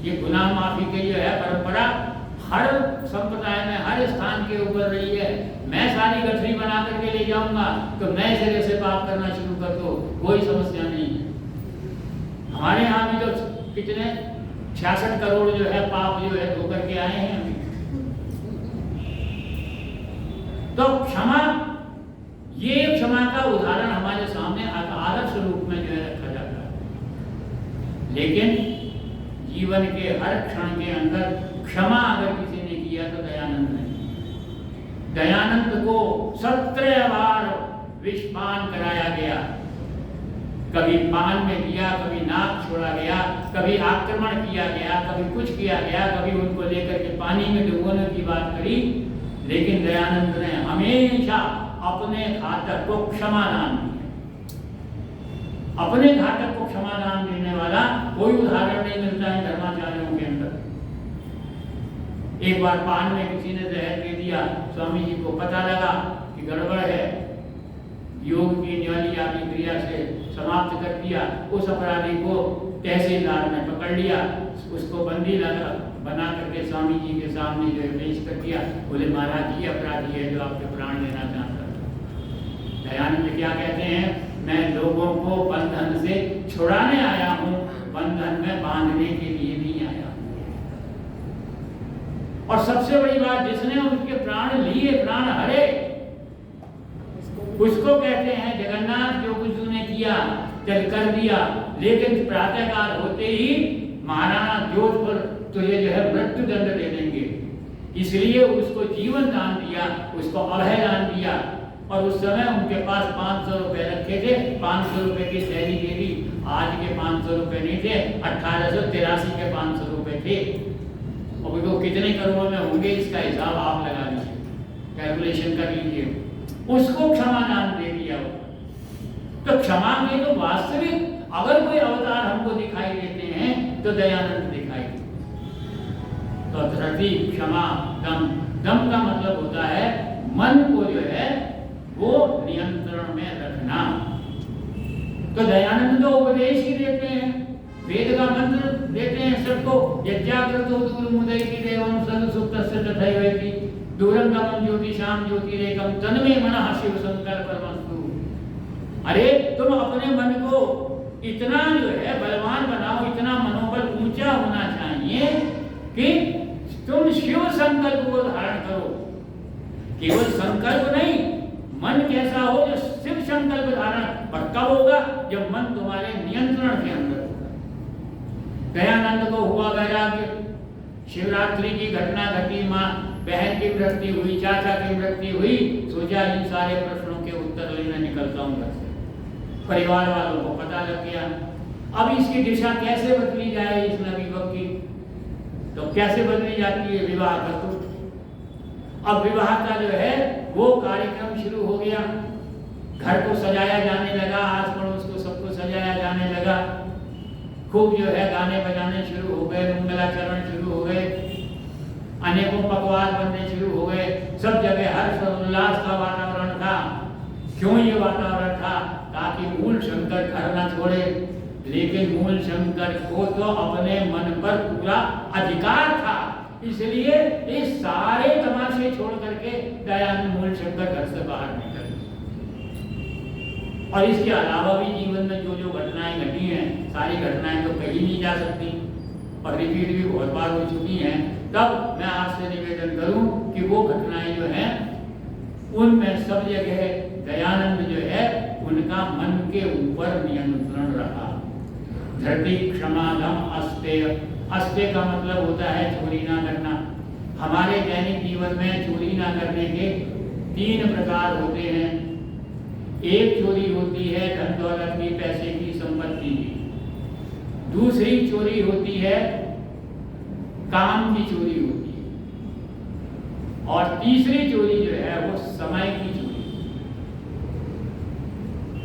ये गुनाह माफी की जो है परंपरा हर संप्रदाय में हर स्थान के ऊपर रही है। मैं सारी गठरी बना करके ले जाऊंगा तो नए सिरे से पाप करना शुरू कर दो, कोई समस्या नहीं है। हमारे यहाँ भी तो कितने 66 करोड़ जो है पाप जो है धोकर के आए हैं अभी। तो क्षमा, ये क्षमा का उदाहरण हमारे सामने आदर्श रूप में जो है रखा जाता है। लेकिन जीवन के हर क्षण के अंदर क्षमा अगर किसी ने किया तो दयानंद ने। दयानंद को 17 बार विषपान कराया गया। कभी पान में दिया, कभी नाक छोड़ा गया, कभी आक्रमण किया गया, कभी कुछ किया गया, कभी उनको लेकर के पानी में डुबोने की बात करी। लेकिन दयानंद ने हमेशा अपने घातक को क्षमादान दिया। अपने घातक को क्षमादान देने वाला कोई उदाहरण नहीं मिलता है धर्माचार्यों के अंदर। एक बार पान में किसी ने जहर दे दिया, स्वामी जी को पता लगा कि गड़बड़ है, योग की न्याली आदि क्रिया से समाप्त कर दिया। उस अपराधी को तहसीलदार ने पकड़ लिया, उसको बंदी लगा बना करके स्वामी जी के सामने जो है पेश कर दिया। बोले महाराज ये अपराधी है जो आपके प्राण लेना चाहता था। दयानंद क्या कहते हैं, मैं लोगों को बंधन से छुड़ाने आया हूँ, बंधन में बांधने के लिए नहीं आया। और सबसे बड़ी बात, जिसने उनके प्राण लिए, प्राण हरे, उसको कहते हैं जगन्नाथ जो कुछ तूने किया चल कर दिया, लेकिन प्रातःकाल होते ही महाराणा जोधपुर तुझे जो है मृत्यु दंड दे देंगे। इसलिए उसको जीवन दान दिया, उसको अभय दान दिया। और उस समय उनके पास 500 रुपए रखे थे, 500 रुपए की थैली दे दी। आज के 500 रुपए नहीं थे, 1883 के 500 रुपए थे। और वो कितने करोड़ में होंगे इसका हिसाब आप लगा लीजिए, कैलकुलेशन कर लीजिए। उसको क्षमा दान दे दिया। तो क्षमा के तो वास्तविक अगर कोई अवतार हमको दिखाई देते हैं तो दयानंद दिखाई देते। तो धरती क्षमा दम, दम का मतलब होता है मन को जो है वो नियंत्रण में रखना। तो दयानंद तो उपदेश ही देते हैं, वेद का मंत्र देते हैं सबको। यज्ञाकृतो दूर मुदय की देवम सद सुप्तस्य तथैवेति दूरं गमं ज्योतिषाम ज्योतिरेकम तन्मे मनः शिव संकल्पमस्तु। अरे तुम अपने मन को इतना जो है बलवान बनाओ, इतना मनोबल ऊंचा होना चाहिए कि तुम शिव संकल्प को धारण करो। केवल संकल्प नहीं, मन कैसा हो जो शिव संकल्प धारण। पर कब होगा? जब मन तुम्हारे नियंत्रण के अंदर होगा। दयानंद को हुआ वैराग्य। शिवरात्रि की घटना घटी, माँ बहन की मृत्यु हुई, चाचा की मृत्यु हुई। सोचा इन सारे प्रश्नों के उत्तर लेने निकलता हूँ घर से। परिवार वालों को पता लग गया। अब इसकी दिशा कैसे बदली जाए इस नवयुवक की? तो कैसे बदली जाती है? विवाह कर दो। अब विवाह का जो है वो कार्यक्रम शुरू हो गया। घर को सजाया जाने लगा, आस पड़ोस को सबको सजाया जाने लगा। खूब जो है गाने बजाने शुरू हो गए, मंगलाचरण शुरू हो गए, अनेकों पकवान बनने शुरू हो गए। सब जगह हर्ष और उल्लास का वातावरण था। क्यों ये वातावरण था? ताकि मूल शंकर घर न छोड़े। लेकिन मूल शंकर को तो अपने मन पर पूरा अधिकार था, इसलिए इस सारे तमाशे छोड़ करके दयानंद मूल शंकर घर से बाहर निकल। और इसके अलावा भी जीवन में जो जो घटनाएं घटी हैं, सारी घटनाएं तो कहीं नहीं जा सकती और रिपीट भी बहुत बार हो चुकी हैं। तब मैं आपसे निवेदन करूं कि वो घटनाएं जो हैं उनमें सब जगह दयानंद जो है उनका मन के ऊपर नियंत्रण रहा। धरती क्षमा दम अस्तेय। अस्तेय का मतलब होता है चोरी ना करना। हमारे दैनिक जीवन में चोरी ना करने के 3 प्रकार होते हैं। एक चोरी होती है धन दौलत की, पैसे की, संपत्ति की। दूसरी चोरी होती है काम की चोरी होती है। और तीसरी चोरी जो है वो समय की चोरी।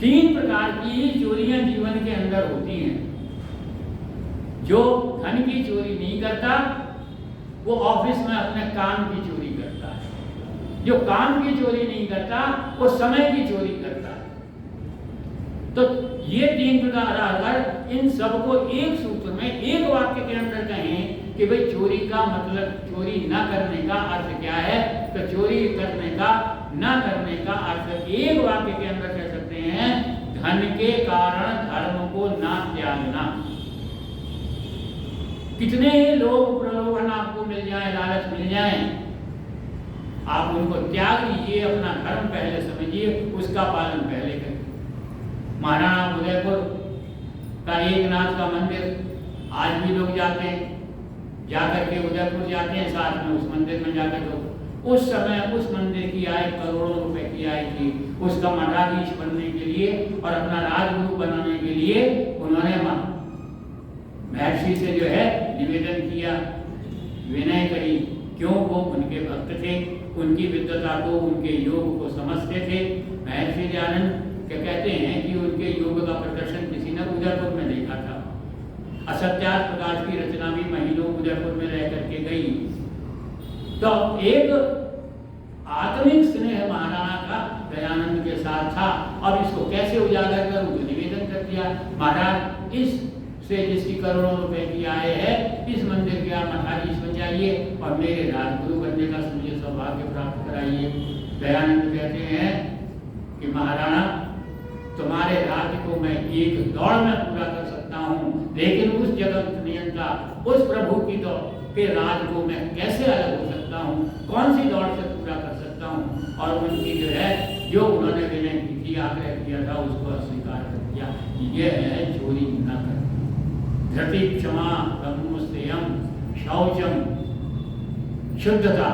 3 प्रकार की चोरियां जीवन के अंदर होती हैं। जो धन की चोरी नहीं करता वो ऑफिस में अपने काम की चोरी करता है। जो काम की चोरी नहीं करता वो समय की चोरी करता है। तो ये 3 प्रकार अगर इन सबको एक सूत्र में, एक वाक्य के अंदर कहें कि भाई चोरी का मतलब, चोरी ना करने का अर्थ क्या है, तो चोरी करने का, ना करने का अर्थ एक वाक्य के अंदर कह सकते हैं, धन के कारण धर्म को ना त्यागना। कितने ही लोग प्रलोभन आपको मिल जाए, लालच मिल जाए, आप उनको त्याग लीजिए, अपना धर्म पहले समझिए, उसका पालन पहले करिए। महाराणा उदयपुर का एकनाथ का मंदिर आज भी लोग जाते हैं, जाकर के उदयपुर जाते हैं, साथ में उस मंदिर में जाकर लोग, उस समय उस मंदिर की आय करोड़ों रुपए की आय थी। उसका मठाधीश बनने के लिए और अपना राजगुरु बनाने के लिए उन्होंने महर्षि से जो है निवेदन किया, विनय करी। क्यों? वो उनके भक्त थे, उनकी विद्वता को, उनके योग को समझते थे। महर्षि दयानंद के कहते हैं कि उनके योग का प्रदर्शन किसी ने उदयपुर में देखा था। असत्यार्थ प्रकाश की रचना भी महीनों उदयपुर में रह करके गई। तो एक आत्मिक स्नेह महाराणा का दयानंद के साथ था। अब इसको कैसे उजागर करूं? तो निवेदन कर दिया, महाराज इस से जिसकी करोड़ों रुपए की आय है, इस मंदिर के आप मठाधीश बन जाइए और मेरे राजगुरु बनने का मुझे सौभाग्य प्राप्त कराइए। दयानंद कहते हैं कि महाराणा, तुम्हारे राज्य को मैं एक दौड़ में पूरा कर सकता हूँ, लेकिन उस जगत नियंता, उस प्रभु की दौड़ के राज को मैं कैसे अलग हो सकता हूँ? कौन सी दौड़ से पूरा कर सकता हूँ? और उनकी जो है, जो उन्होंने विनय की थी, आग्रह किया था, उसको अस्वीकार कर दिया। यह है चोरी न करना। धरती क्षमा, ब्रह्मस्तेयम, शौचम। शुद्धता,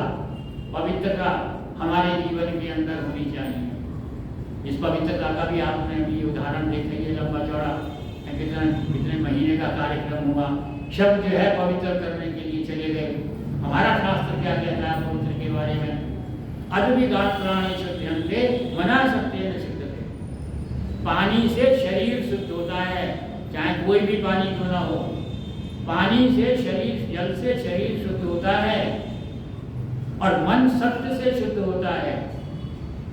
पवित्रता हमारे जीवन के अंदर होनी चाहिए। इस पवित्रता का भी आपने अभी उदाहरण देखा, ये लंबा चौड़ा कितने महीने का कार्यक्रम हुआ। शब्द जो है पवित्र करने के लिए चले गए। हमारा शास्त्र क्या कहता है पवित्र के बारे में? अद्विगात प्राणी शुद्धन्ते मना सत्य न शुद्धते। पानी से शरीर शुद्ध होता है, चाहे कोई भी पानी क्यों ना हो। पानी से शरीर, जल से शरीर शुद्ध होता है, और मन सत्य से शुद्ध होता है,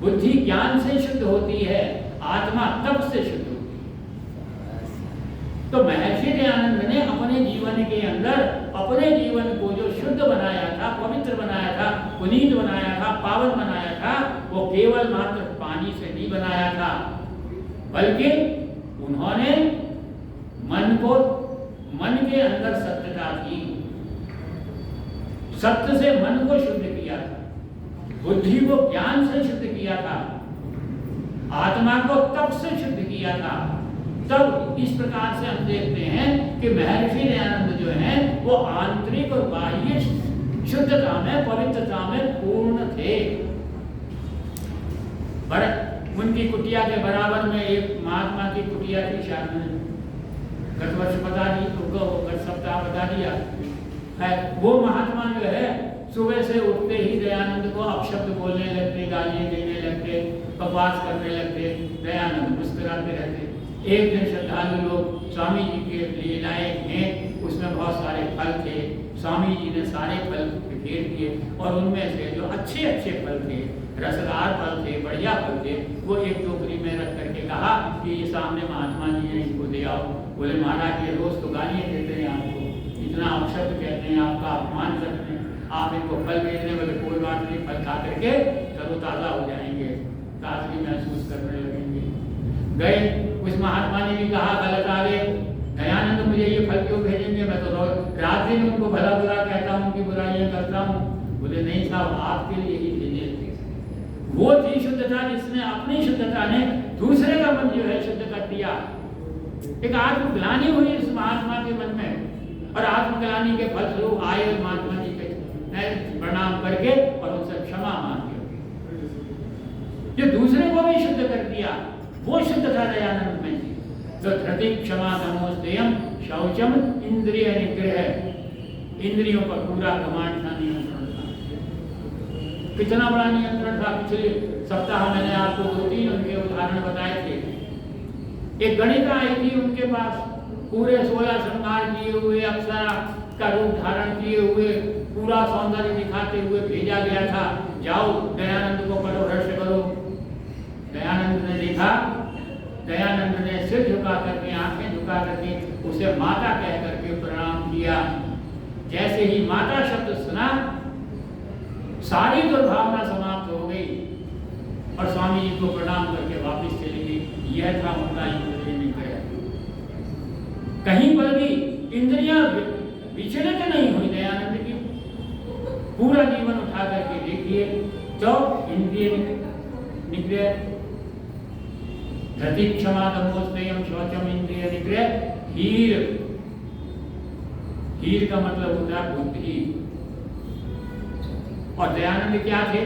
बुद्धि ज्ञान से शुद्ध होती है, आत्मा तप से शुद्ध होती है। तो महर्षि दयानंद ने अपने जीवन के अंदर अपने जीवन को जो शुद्ध बनाया था, पवित्र बनाया था, पुनीत बनाया था, पावन बनाया था, वो केवल मात्र पानी से नहीं बनाया था, बल्कि उन्होंने मन के अंदर सत्यता थी, सत्य से मन को शुद्ध किया था, बुद्धि को ज्ञान से शुद्ध किया था, आत्मा को तप से शुद्ध किया था। तब इस प्रकार से हम देखते हैं कि महर्षि दयानंद जो हैं वो आंतरिक और बाह्य शुद्धता में, पवित्रता में पूर्ण थे। उनकी कुटिया के बराबर में एक महात्मा की कुटिया थी, शायद मैंने गत वर्ष बता दी, गत सप्ताह बता दिया है। वो महात्मा जो है सुबह से उठते ही दयानंद को अपशब्द बोलने लगते, गालियां देने लगते, बकवास करने लगते। दयानंद मुस्कुराते रहते। एक दिन श्रद्धालु लोग स्वामी जी के लीलाएं हैं, उसमें बहुत सारे फल थे। स्वामी जी ने सारे फल फेर दिए और उनमें से जो अच्छे अच्छे फल थे, रसदार फल थे, बढ़िया फल थे, वो एक टोकरी में रख करके कहा कि ये सामने महात्मा जी हैं, इनको दे आओ। बोले महाराज ये रोज तो गालियाँ देते हैं आपको, इतना अपशब्द कहते हैं, आपका अपमान करते हैं, आप इनको फल भेज रहे। बोले कोई बात नहीं, फल खा करके तरोताज़ा हो जाएंगे, ताजगी महसूस करने लगेंगे। गए, उस महात्मा ने भी कहा गलत आ गए, दयानंद मुझे ये फल क्यों भेजेंगे, मैं तो रात दिन उनको भला बुरा कहता हूँ, उनकी बुराइयां करता हूँ। बोले नहीं साहब, आपके लिए ही भेजे थे। वो थी शुद्धता जिसने अपनी शुद्धता ने दूसरे का मन जो है शुद्ध कर दिया। एक आत्मग्लानि हुई इस महात्मा के मन में, और आत्मग्लानि के फलस्वरूप आए महात्मा जी के प्रणाम करके और उनसे क्षमा मांग के जो दूसरे को भी शुद्ध कर दिया, वो शुद्धता दयानंद में थी। तो धृति क्षमा नमोस्तेयम शौचम इंद्रिय निग्रह, इंद्रियों पर पूरा घमंड था, नियंत्रण था। कितना बड़ा नियंत्रण था। पिछले सप्ताह मैंने आपको 2-3 उनके उदाहरण बताए थे। एक गणिका आई थी उनके पास, पूरे 16 श्रृंगार किए हुए, अप्सरा का रूप धारण किए हुए, पूरा सौंदर्य दिखाते हुए भेजा गया था, जाओ दयानंद को पढ़ो, हर्ष करो। दयानंद ने देखा, दयानंद ने सिर झुका करके, आंखें झुका करके उसे माता कह करके प्रणाम किया। जैसे ही माता शब्द सुना, सारी दुर्भावना समाप्त हो गई और स्वामी जी को प्रणाम करके वापस चली गई। यह था उनका इंद्रिय निग्रह। कहीं पर भी इंद्रियां विचलित नहीं हुई दयानंद की। पूरा जीवन उठा करके देखिए तो इंद्रिय निग्रह, धृति क्षमा दमोस्तेयम शौचम इंद्रिय निग्रह, हीर, हीर का मतलब होता है बुद्धि। और दयानंद क्या थे?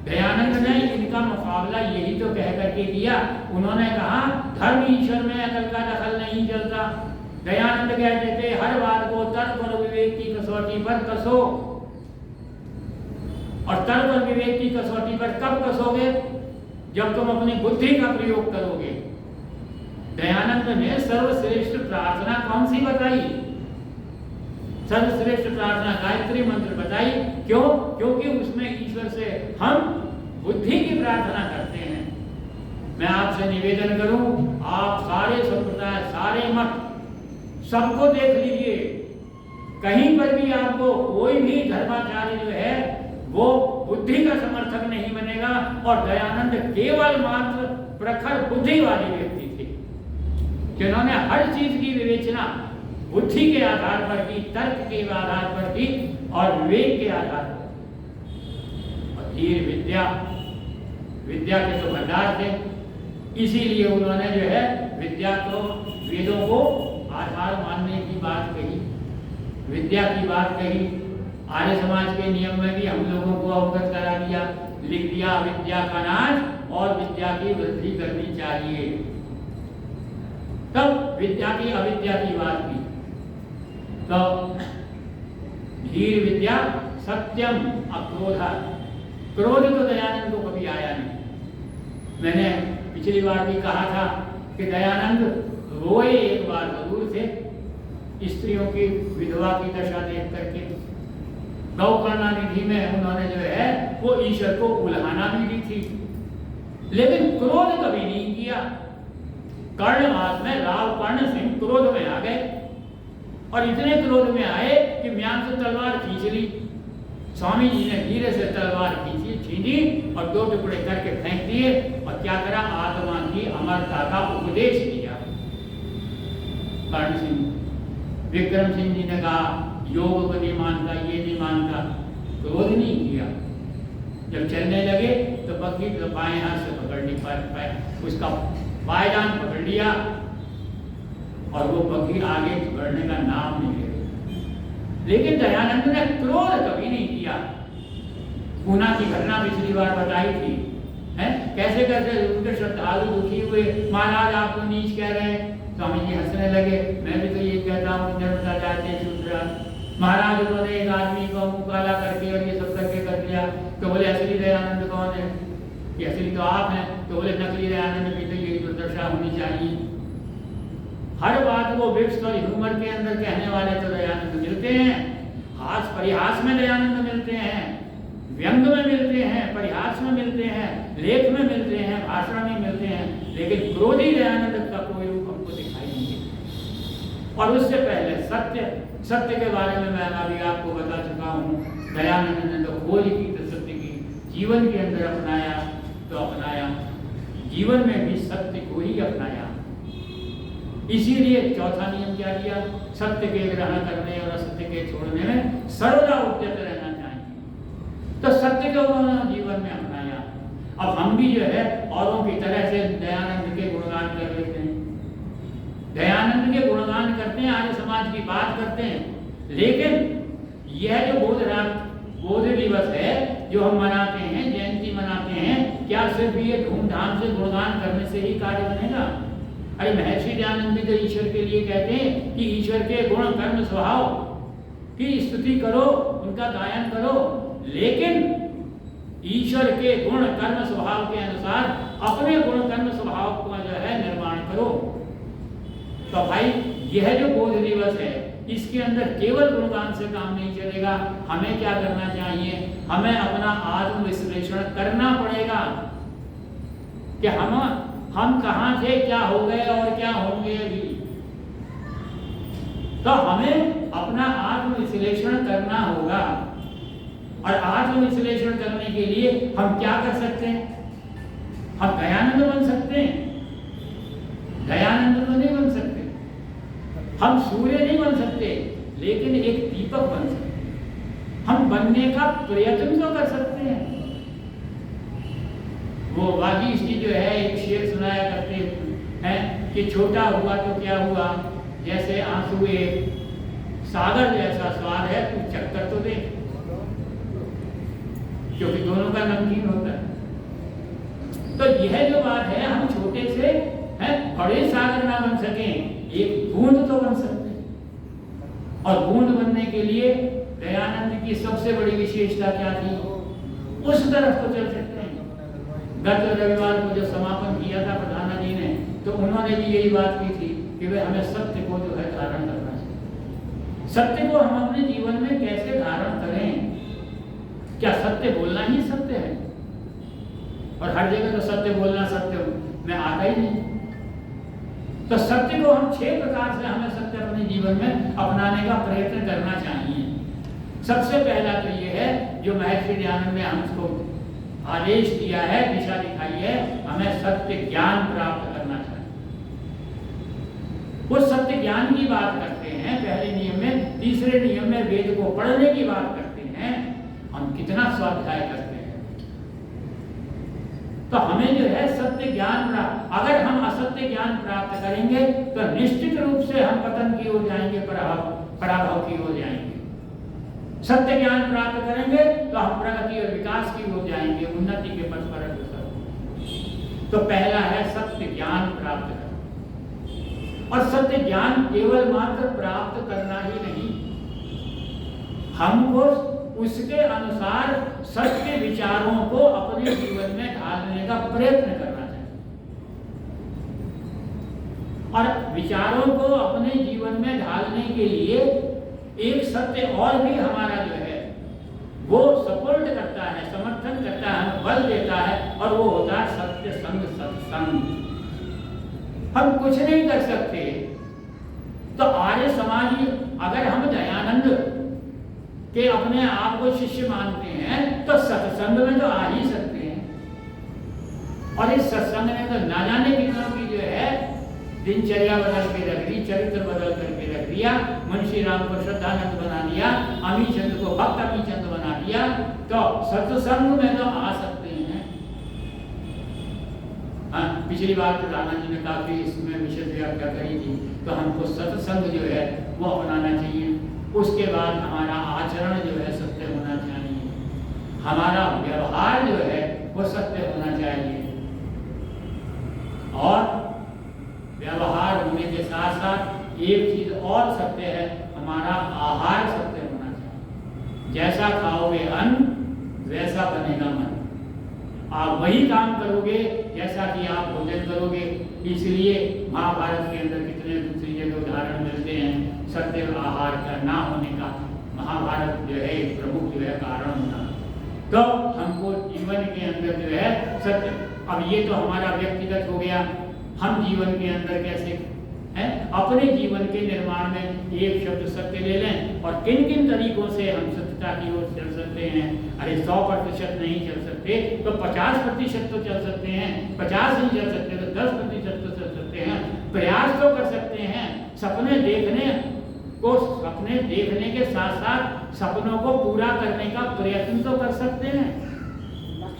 दयानंद ने इनका मुकाबला यही तो कह करके किया। उन्होंने कहा धर्म ईश्वर में अकल का दखल नहीं चलता। दयानंद कहते थे हर बात को तर्क और विवेक की कसौटी पर कसो। और तर्क और विवेक की कसौटी पर कब कसोगे? जब तुम अपनी बुद्धि का प्रयोग करोगे। दयानंद ने सर्वश्रेष्ठ प्रार्थना कौन सी बताई? सर्वश्रेष्ठ प्रार्थना गायत्री मंत्र बताई। क्यों? क्योंकि उसमें ईश्वर से हम बुद्धि की प्रार्थना करते हैं। मैं आपसे निवेदन करूं, आप सारे संप्रदाय, सारे मत, सबको देख लीजिए। कहीं पर भी आपको कोई भी धर्माचार्य जो है वो बुद्धि का समर्थक नहीं बनेगा। और दयानंद केवल मात्र प्रखर बुद्धि वाले व्यक्ति थे, जिन्होंने हर चीज की विवेचना बुद्धि के आधार पर की, तर्क के आधार पर की और विवेक के आधार पर। और धीर विद्या, विद्या के तो भंडार थे, इसीलिए उन्होंने जो है विद्या को, वेदों को आधार मानने की बात कही, विद्या की बात कही। आर्य समाज के नियम में भी हम लोगों को अवगत करा दिया, लिख दिया अविद्या का नाश और विद्या की वृद्धि करनी चाहिए। तब विद्या की अविद्या की बात की, तो धीर विद्या सत्यम अक्रोध, क्रोध तो दयानंद को कभी आया नहीं। मैंने पिछली बार भी कहा था कि दयानंद रोए एक बार जरूर थे, स्त्रियों की विधवा की दशा देख करके। गौकर्णा निधि में उन्होंने जो है वो ईश्वर को उल्हाना भी दी थी, लेकिन क्रोध कभी नहीं किया। कर्ण मास में राव कर्ण सिंह क्रोध में आ गए और इतने क्रोध में आए कि म्यान से तलवार खींच ली। स्वामी जी ने धीरे से तलवार छीनी और दो टुकड़े करके फेंक दिए और क्या करा, आत्मा की अमरता का उपदेश दिया। कर्ण सिंह, विक्रम सिंह जी ने कहा योग को नहीं मानता, ये नहीं मानता, क्रोध नहीं किया। जब चलने लगे तो बग्घी तो बाएं हाथ से पकड़ नहीं पाए, उसका पायदान पकड़ लिया और वो बग्घी आगे बढ़ने का नाम नहीं ले। लेकिन दयानंद ने क्रोध कभी नहीं किया। पूना की घटना पिछली बार बताई थी, हैं कैसे करते उनके श्रद्धालु दुखी हुए, महाराज आपको नीच कह रहे हैं। स्वामी जी हंसने लगे, मैं भी तो ये कहता हूँ निर्मता जाते शूद्रा। महाराज उन्होंने एक आदमी को मुकाला करके और ये सब करके कर दिया, तो बोले असली दयानंद कौन है? कि असली तो आप हैं। तो बोले नकली दयानंद भी तो यही दुर्दशा होनी चाहिए। हर बात को विक्स और ह्यूमर के अंदर कहने वाले तो दयानंद मिलते हैं, हास परिहास में दयानंद मिलते हैं, व्यंग में मिलते हैं, परिहास में मिलते हैं, लेख में मिलते हैं, भाषण में मिलते हैं, लेकिन क्रोधी दयानंद का कोई रूप हमको दिखाई नहीं देता। और उससे पहले सत्य के बारे में मैं अभी आपको बता चुका हूँ। दयानंद ने तो खोज की, तो सत्य की जीवन के अंदर अपनाया, तो अपनाया जीवन में भी सत्य को ही अपनाया। इसीलिए चौथा नियम क्या दिया, सत्य के ग्रहण करने और असत्य के छोड़ने में सर्वदा उद्यत रहना चाहिए। तो सत्य को उन्होंने जीवन में अपनाया। अब हम भी जो है औरों की तरह से दयानंद के गुणगान कर लेते हैं, दयानंद के गुणगान करते हैं, आर्य समाज की बात करते हैं, लेकिन यह जो बोध दिवस है जो हम मनाते हैं, जयंती मनाते हैं, क्या सिर्फ ये धूमधाम से गुणगान करने से ही कार्य बनेगा? अरे महर्षि दयानंद तो ईश्वर के लिए कहते हैं कि ईश्वर के गुण कर्म स्वभाव की स्तुति करो, उनका गायन करो, लेकिन ईश्वर के गुण कर्म स्वभाव के अनुसार अपने गुण कर्म स्वभाव का जो है निर्माण करो। तो भाई यह जो बोध दिवस है, इसके अंदर केवल गुणगान से काम नहीं चलेगा। हमें क्या करना चाहिए? हमें अपना आत्म विश्लेषण करना पड़ेगा कि हम कहां थे, क्या हो गए और क्या होंगे अभी। तो हमें अपना आत्म विश्लेषण करना होगा। और आत्म विश्लेषण करने के लिए हम क्या कर सकते हैं? हम दयानंद बन सकते हैं, दयानंद तो नहीं बन सकते। हम सूर्य नहीं बन सकते, लेकिन एक दीपक बन सकते हैं। हम बनने का प्रयत्न तो कर सकते हैं। वो वागीश्री जो है एक शेर सुनाया करते हैं कि छोटा हुआ तो क्या हुआ, जैसे आंसू एक सागर जैसा स्वाद है, तू चक्कर तो दे, क्योंकि दोनों का नमकीन होता है। तो यह जो बात है, हम छोटे से बड़े सागर ना बन सके, एक बूंद तो बन सकते हैं। और बूंद बनने के लिए दयानंद की सबसे बड़ी विशेषता क्या थी? उस तरफ तो चल सकते हैं। गत रविवार को जो समापन किया था प्रधाना जी ने, तो उन्होंने भी यही बात की थी कि वे हमें सत्य को जो है धारण करना चाहिए। सत्य को हम अपने जीवन में कैसे धारण करें? क्या सत्य बोलना ही सत्य है? और हर जगह तो सत्य बोलना सत्य में आता ही नहीं। तो सत्य को हम 6 प्रकार से हमें सत्य अपने जीवन में अपनाने का प्रयत्न करना चाहिए। सबसे पहला तो ये है जो महर्षि दयानंद ने हमको आदेश दिया है, दिशा दिखाई है, हमें सत्य ज्ञान प्राप्त करना चाहिए। वो सत्य ज्ञान की बात करते हैं पहले नियम में। तीसरे नियम में वेद को पढ़ने की बात करते हैं। हम कितना स्वाध्याय करते हैं। तो हमें जो है सत्य ज्ञान प्राप्त, अगर हम असत्य ज्ञान प्राप्त करेंगे तो निश्चित रूप से हम पतन की ओर जाएंगे, पराभव की ओर जाएंगे। सत्य ज्ञान प्राप्त करेंगे तो हम प्रगति और विकास की ओर जाएंगे, उन्नति के पथ पर अग्रसर। तो पहला है सत्य ज्ञान प्राप्त करना। और सत्य ज्ञान केवल मात्र प्राप्त करना ही नहीं, हमको उसके अनुसार सत्य विचारों को अपने जीवन में ढालने का प्रयत्न करना चाहिए। और विचारों को अपने जीवन में ढालने के लिए एक सत्य और भी हमारा जो है वो सपोर्ट करता है, समर्थन करता है, बल देता है, और वो होता है सत्य संग, सत्संग। हम कुछ नहीं कर सकते। तो आर्य समाज, अगर हम दयानंद के अपने आप को शिष्य मानते हैं तो सत्संग में तो आ ही सकते हैं। और इस सत्संग ने तो ना जाने कितनों की जो है दिनचर्या बदल के रख दी, चरित्र बदल करके रख दिया। मुंशी राम को श्रद्धानंद बना दिया, अमी चंद को भक्त अमी चंद बना दिया। तो सत्संग में तो आ सकते हैं। पिछली बार तो राणा जी ने काफी इसमें विशेष व्याख्या करी थी। तो हमको सत्संग जो है वो अपनाना चाहिए। उसके बाद हमारा आचरण जो है सत्य होना चाहिए, हमारा व्यवहार जो है वो सत्य होना चाहिए। और व्यवहार होने के साथ साथ एक चीज और सत्य है, हमारा आहार सत्य होना चाहिए। जैसा खाओगे अन्न वैसा बनेगा मन। आप वही काम करोगे जैसा कि आप भोजन करोगे। इसलिए महाभारत के अंदर कितने दूसरी जगह उदाहरण मिलते हैं सत्य आहार का ना होने का। महाभारत जो है प्रमुख जो है कारण होना। तो हमको जीवन के अंदर जो है सत्य, अब ये तो हमारा व्यक्तिगत हो गया। हम जीवन के अंदर कैसे हैं अपने जीवन के निर्माण में एक शब्द सत्य ले लें, और किन किन तरीकों से हम सत्यता की ओर चल सकते हैं। अरे 100% नहीं चल सकते तो 50% तो चल सकते हैं, 50 नहीं चल सकते तो 10% तो चल सकते हैं। प्रयास तो कर सकते हैं। सपने देखने के साथ साथ सपनों को पूरा करने का प्रयत्न तो कर सकते हैं।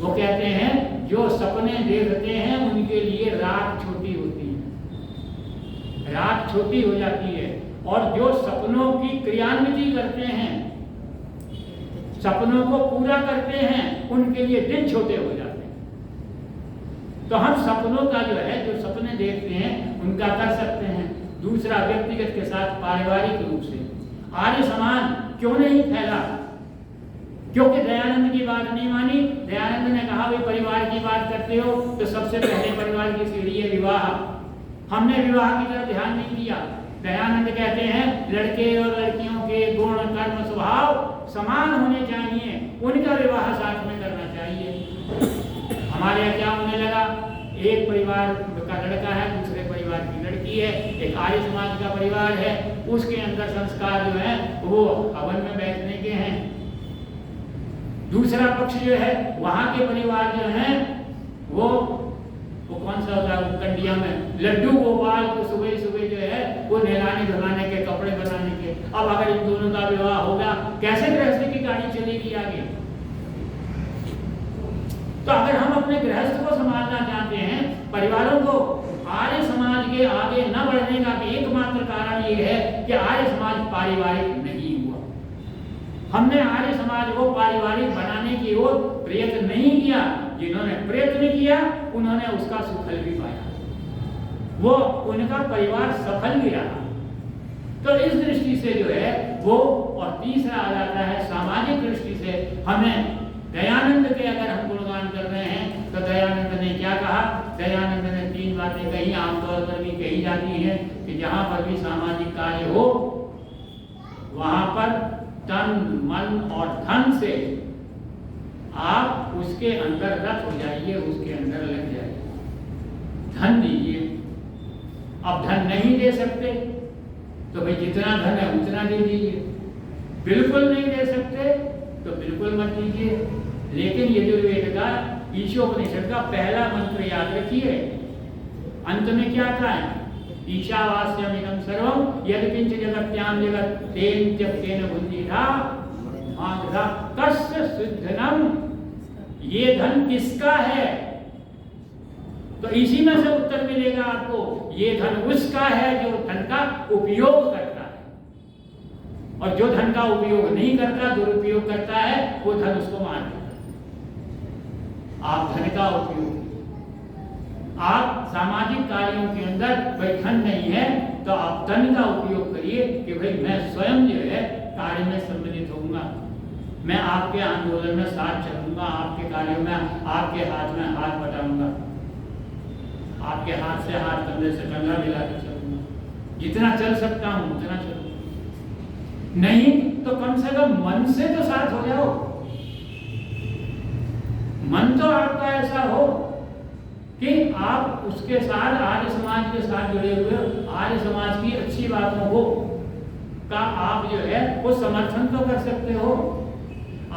वो कहते हैं जो सपने देखते हैं उनके लिए रात छोटी होती है, रात छोटी हो जाती है। और जो सपनों की क्रियान्विति करते हैं, सपनों को पूरा करते हैं, उनके लिए दिन छोटे हो जाते हैं। तो हम सपनों का जो है, जो सपने देखते हैं उनका कर सकते हैं। दूसरा, व्यक्तिगत के साथ पारिवारिक रूप से आर्य समाज क्यों नहीं फैला? क्योंकि दयानंद की बात नहीं मानी। दयानंद ने कहा भाई परिवार की बात करते हो तो सबसे पहले परिवार की सीढ़ी है विवाह। हमने विवाह की तरफ ध्यान नहीं दिया। दयानंद कहते हैं लड़के और लड़कियों के गुण, कर्म, स्वभाव समान होने चाहिए, उनका विवाह साथ में करना चाहिए। हमारे यहाँ क्या होने लगा, एक परिवार का लड़का है, दूसरे परिवार की लड़की है, एक आर्य समाज का परिवार है, उसके अंदर संस्कार जो है वो हवन में बैठने के हैं। दूसरा पक्ष जो है वहां के परिवार जो है वो कौन सा होता है, कंडिया में लड्डू गोपाल को सुबह सुबह जो है वो नहलाने धुलाने के, कपड़े बनाने के। अब अगर इन दोनों का विवाह होगा कैसे गृहस्थी की गाड़ी चलेगी आगे? तो अगर हम अपने गृहस्थ को संभालना चाहते हैं, परिवारों को, आर्य समाज के आगे न बढ़ने का एकमात्र कारण ये है कि आर्य समाज पारिवारिक नहीं हुआ। हमने आर्य समाज को पारिवारिक बनाने की ओर प्रयत्न नहीं किया। जिन्होंने प्रयत्न किया उन्होंने उसका सुफल भी पाया, वो उनका परिवार सफल भी रहा। तो इस दृष्टि से जो है वो, और तीसरा आ जाता है सामाजिक दृष्टि से। हमें दयानंद के अगर हम गुणगान कर रहे हैं तो दयानंद ने क्या कहा? दयानंद ने 3 बातें कही, आमतौर पर भी कही जाती हैं कि जहां पर भी सामाजिक कार्य हो वहां पर तन, मन और धन से आप उसके अंदर रत हो जाइए, उसके अंदर लग जाइए। धन दीजिए। अब धन नहीं दे सकते तो भाई जितना धन है उतना दे दीजिए। बिल्कुल नहीं दे सकते तो बिल्कुल मत दीजिए। लेकिन यजुर्वेद का, ईशोपनिषद का पहला मंत्र याद रखिए। अंत में क्या था? ईशावास्यमिदं सर्वं यत्किंच जगत्यां जगत् तेन त्यक्तेन बुद्धिधा मागधा तस्य सिद्धनम। ये धन किसका है? तो इसी में से उत्तर मिलेगा आपको। ये धन उसका है जो धन का उपयोग करता है। और जो धन का उपयोग नहीं करता, दुरुपयोग करता है, वो धन उसको मार देता है। आप धन का उपयोग, आप सामाजिक कार्यों के अंदर भाई धन नहीं है तो आप धन का उपयोग करिए कि भाई मैं स्वयं जो है कार्य में सम्मिलित होऊंगा, मैं आपके आंदोलन में साथ चलूंगा, आपके कार्यों में आपके हाथ में हाथ बटाऊंगा, आपके हाथ से हाथ, कंधे से कंधा मिला कर चलूंगा, जितना चल सकता हूं उतना चलूंगा। नहीं तो कम से कम मन से तो साथ हो जाओ। मन तो आपका ऐसा हो कि आप उसके साथ, आर्य समाज के साथ जुड़े हुए, आर्य समाज की अच्छी बातों को का आप जो है वो समर्थन तो कर सकते हो,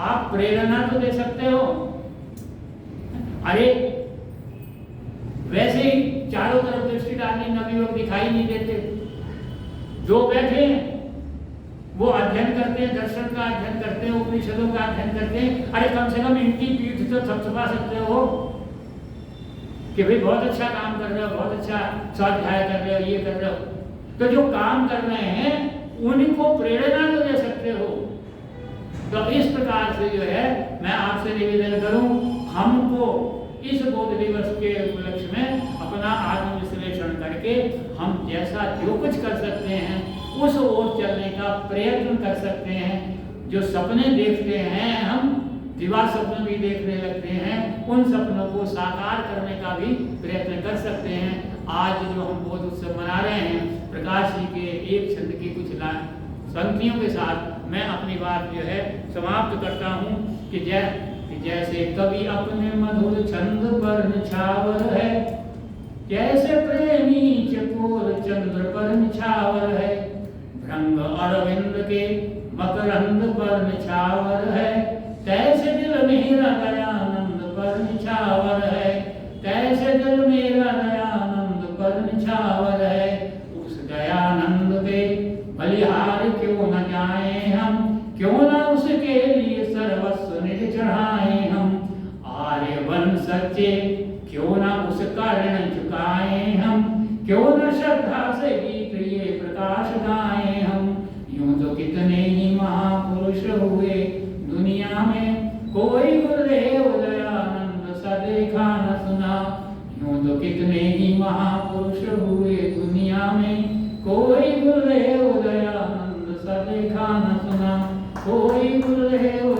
आप प्रेरणा तो दे सकते हो। अरे वैसे ही चारों तरफ दृष्टि डालने नवयुवक दिखाई नहीं देते, जो बैठे हैं वो अध्ययन करते हैं, दर्शन का अध्ययन करते हैं, उपनिषदों का अध्ययन करते हैं। अरे कम से कम इनकी पीठ तो थपथपा सकते हो कि भाई बहुत अच्छा काम कर रहे हो, बहुत अच्छा स्वाध्याय कर रहे हो, ये कर रहे हो। तो जो काम कर रहे हैं उनको प्रेरणा तो दे सकते हो। तो इस प्रकार से जो है मैं आपसे निवेदन करूं, हमको इस बोध दिवस के उपलक्ष्य में अपना आत्मविश्लेषण करके हम जैसा जो कुछ कर सकते हैं उस ओर चलने का प्रयत्न कर सकते हैं। जो सपने देखते हैं हम, दिवा स्वप्न भी देखने लगते हैं, उन सपनों को साकार करने का भी प्रयत्न कर सकते हैं। आज जो हम बोध उत्सव मना रहे हैं, प्रकाश जी के एक छंद की कुछ पंक्तियों के साथ मैं अपनी बात जो है समाप्त करता हूँ कि जैसे कवि अपने मधुर छंद पर निछावर है, जैसे प्रेमी चकोर चंद्र पर निछावर है, भृंग अरविंद के मकरंद पर निछावर है, तैसे दिल मेरा दयानंद पर निछावर है, तैसे दिल मेरा दयानंद पर निछावर है। उस दयानंद पे बलिहार क्यों न जाए हम, क्यों न उसके लिए सर्वस्व निज चढ़ाए हम। आर्यवन सच्चे क्यों न उसका ऋण चुकाए हम, क्यों न श्रद्धा से गीत ये प्रकाश गाए हम। यूं तो कितने ही महापुरुष हुए दुनिया में, कोई गुरुदेव दयानंद सा देखा न सुना। यूं तो कितने ही महापुरुष हुए दुनिया में, कोई गुरुदेव दयानंद सा देखा न सुना, कोई गुरुदेव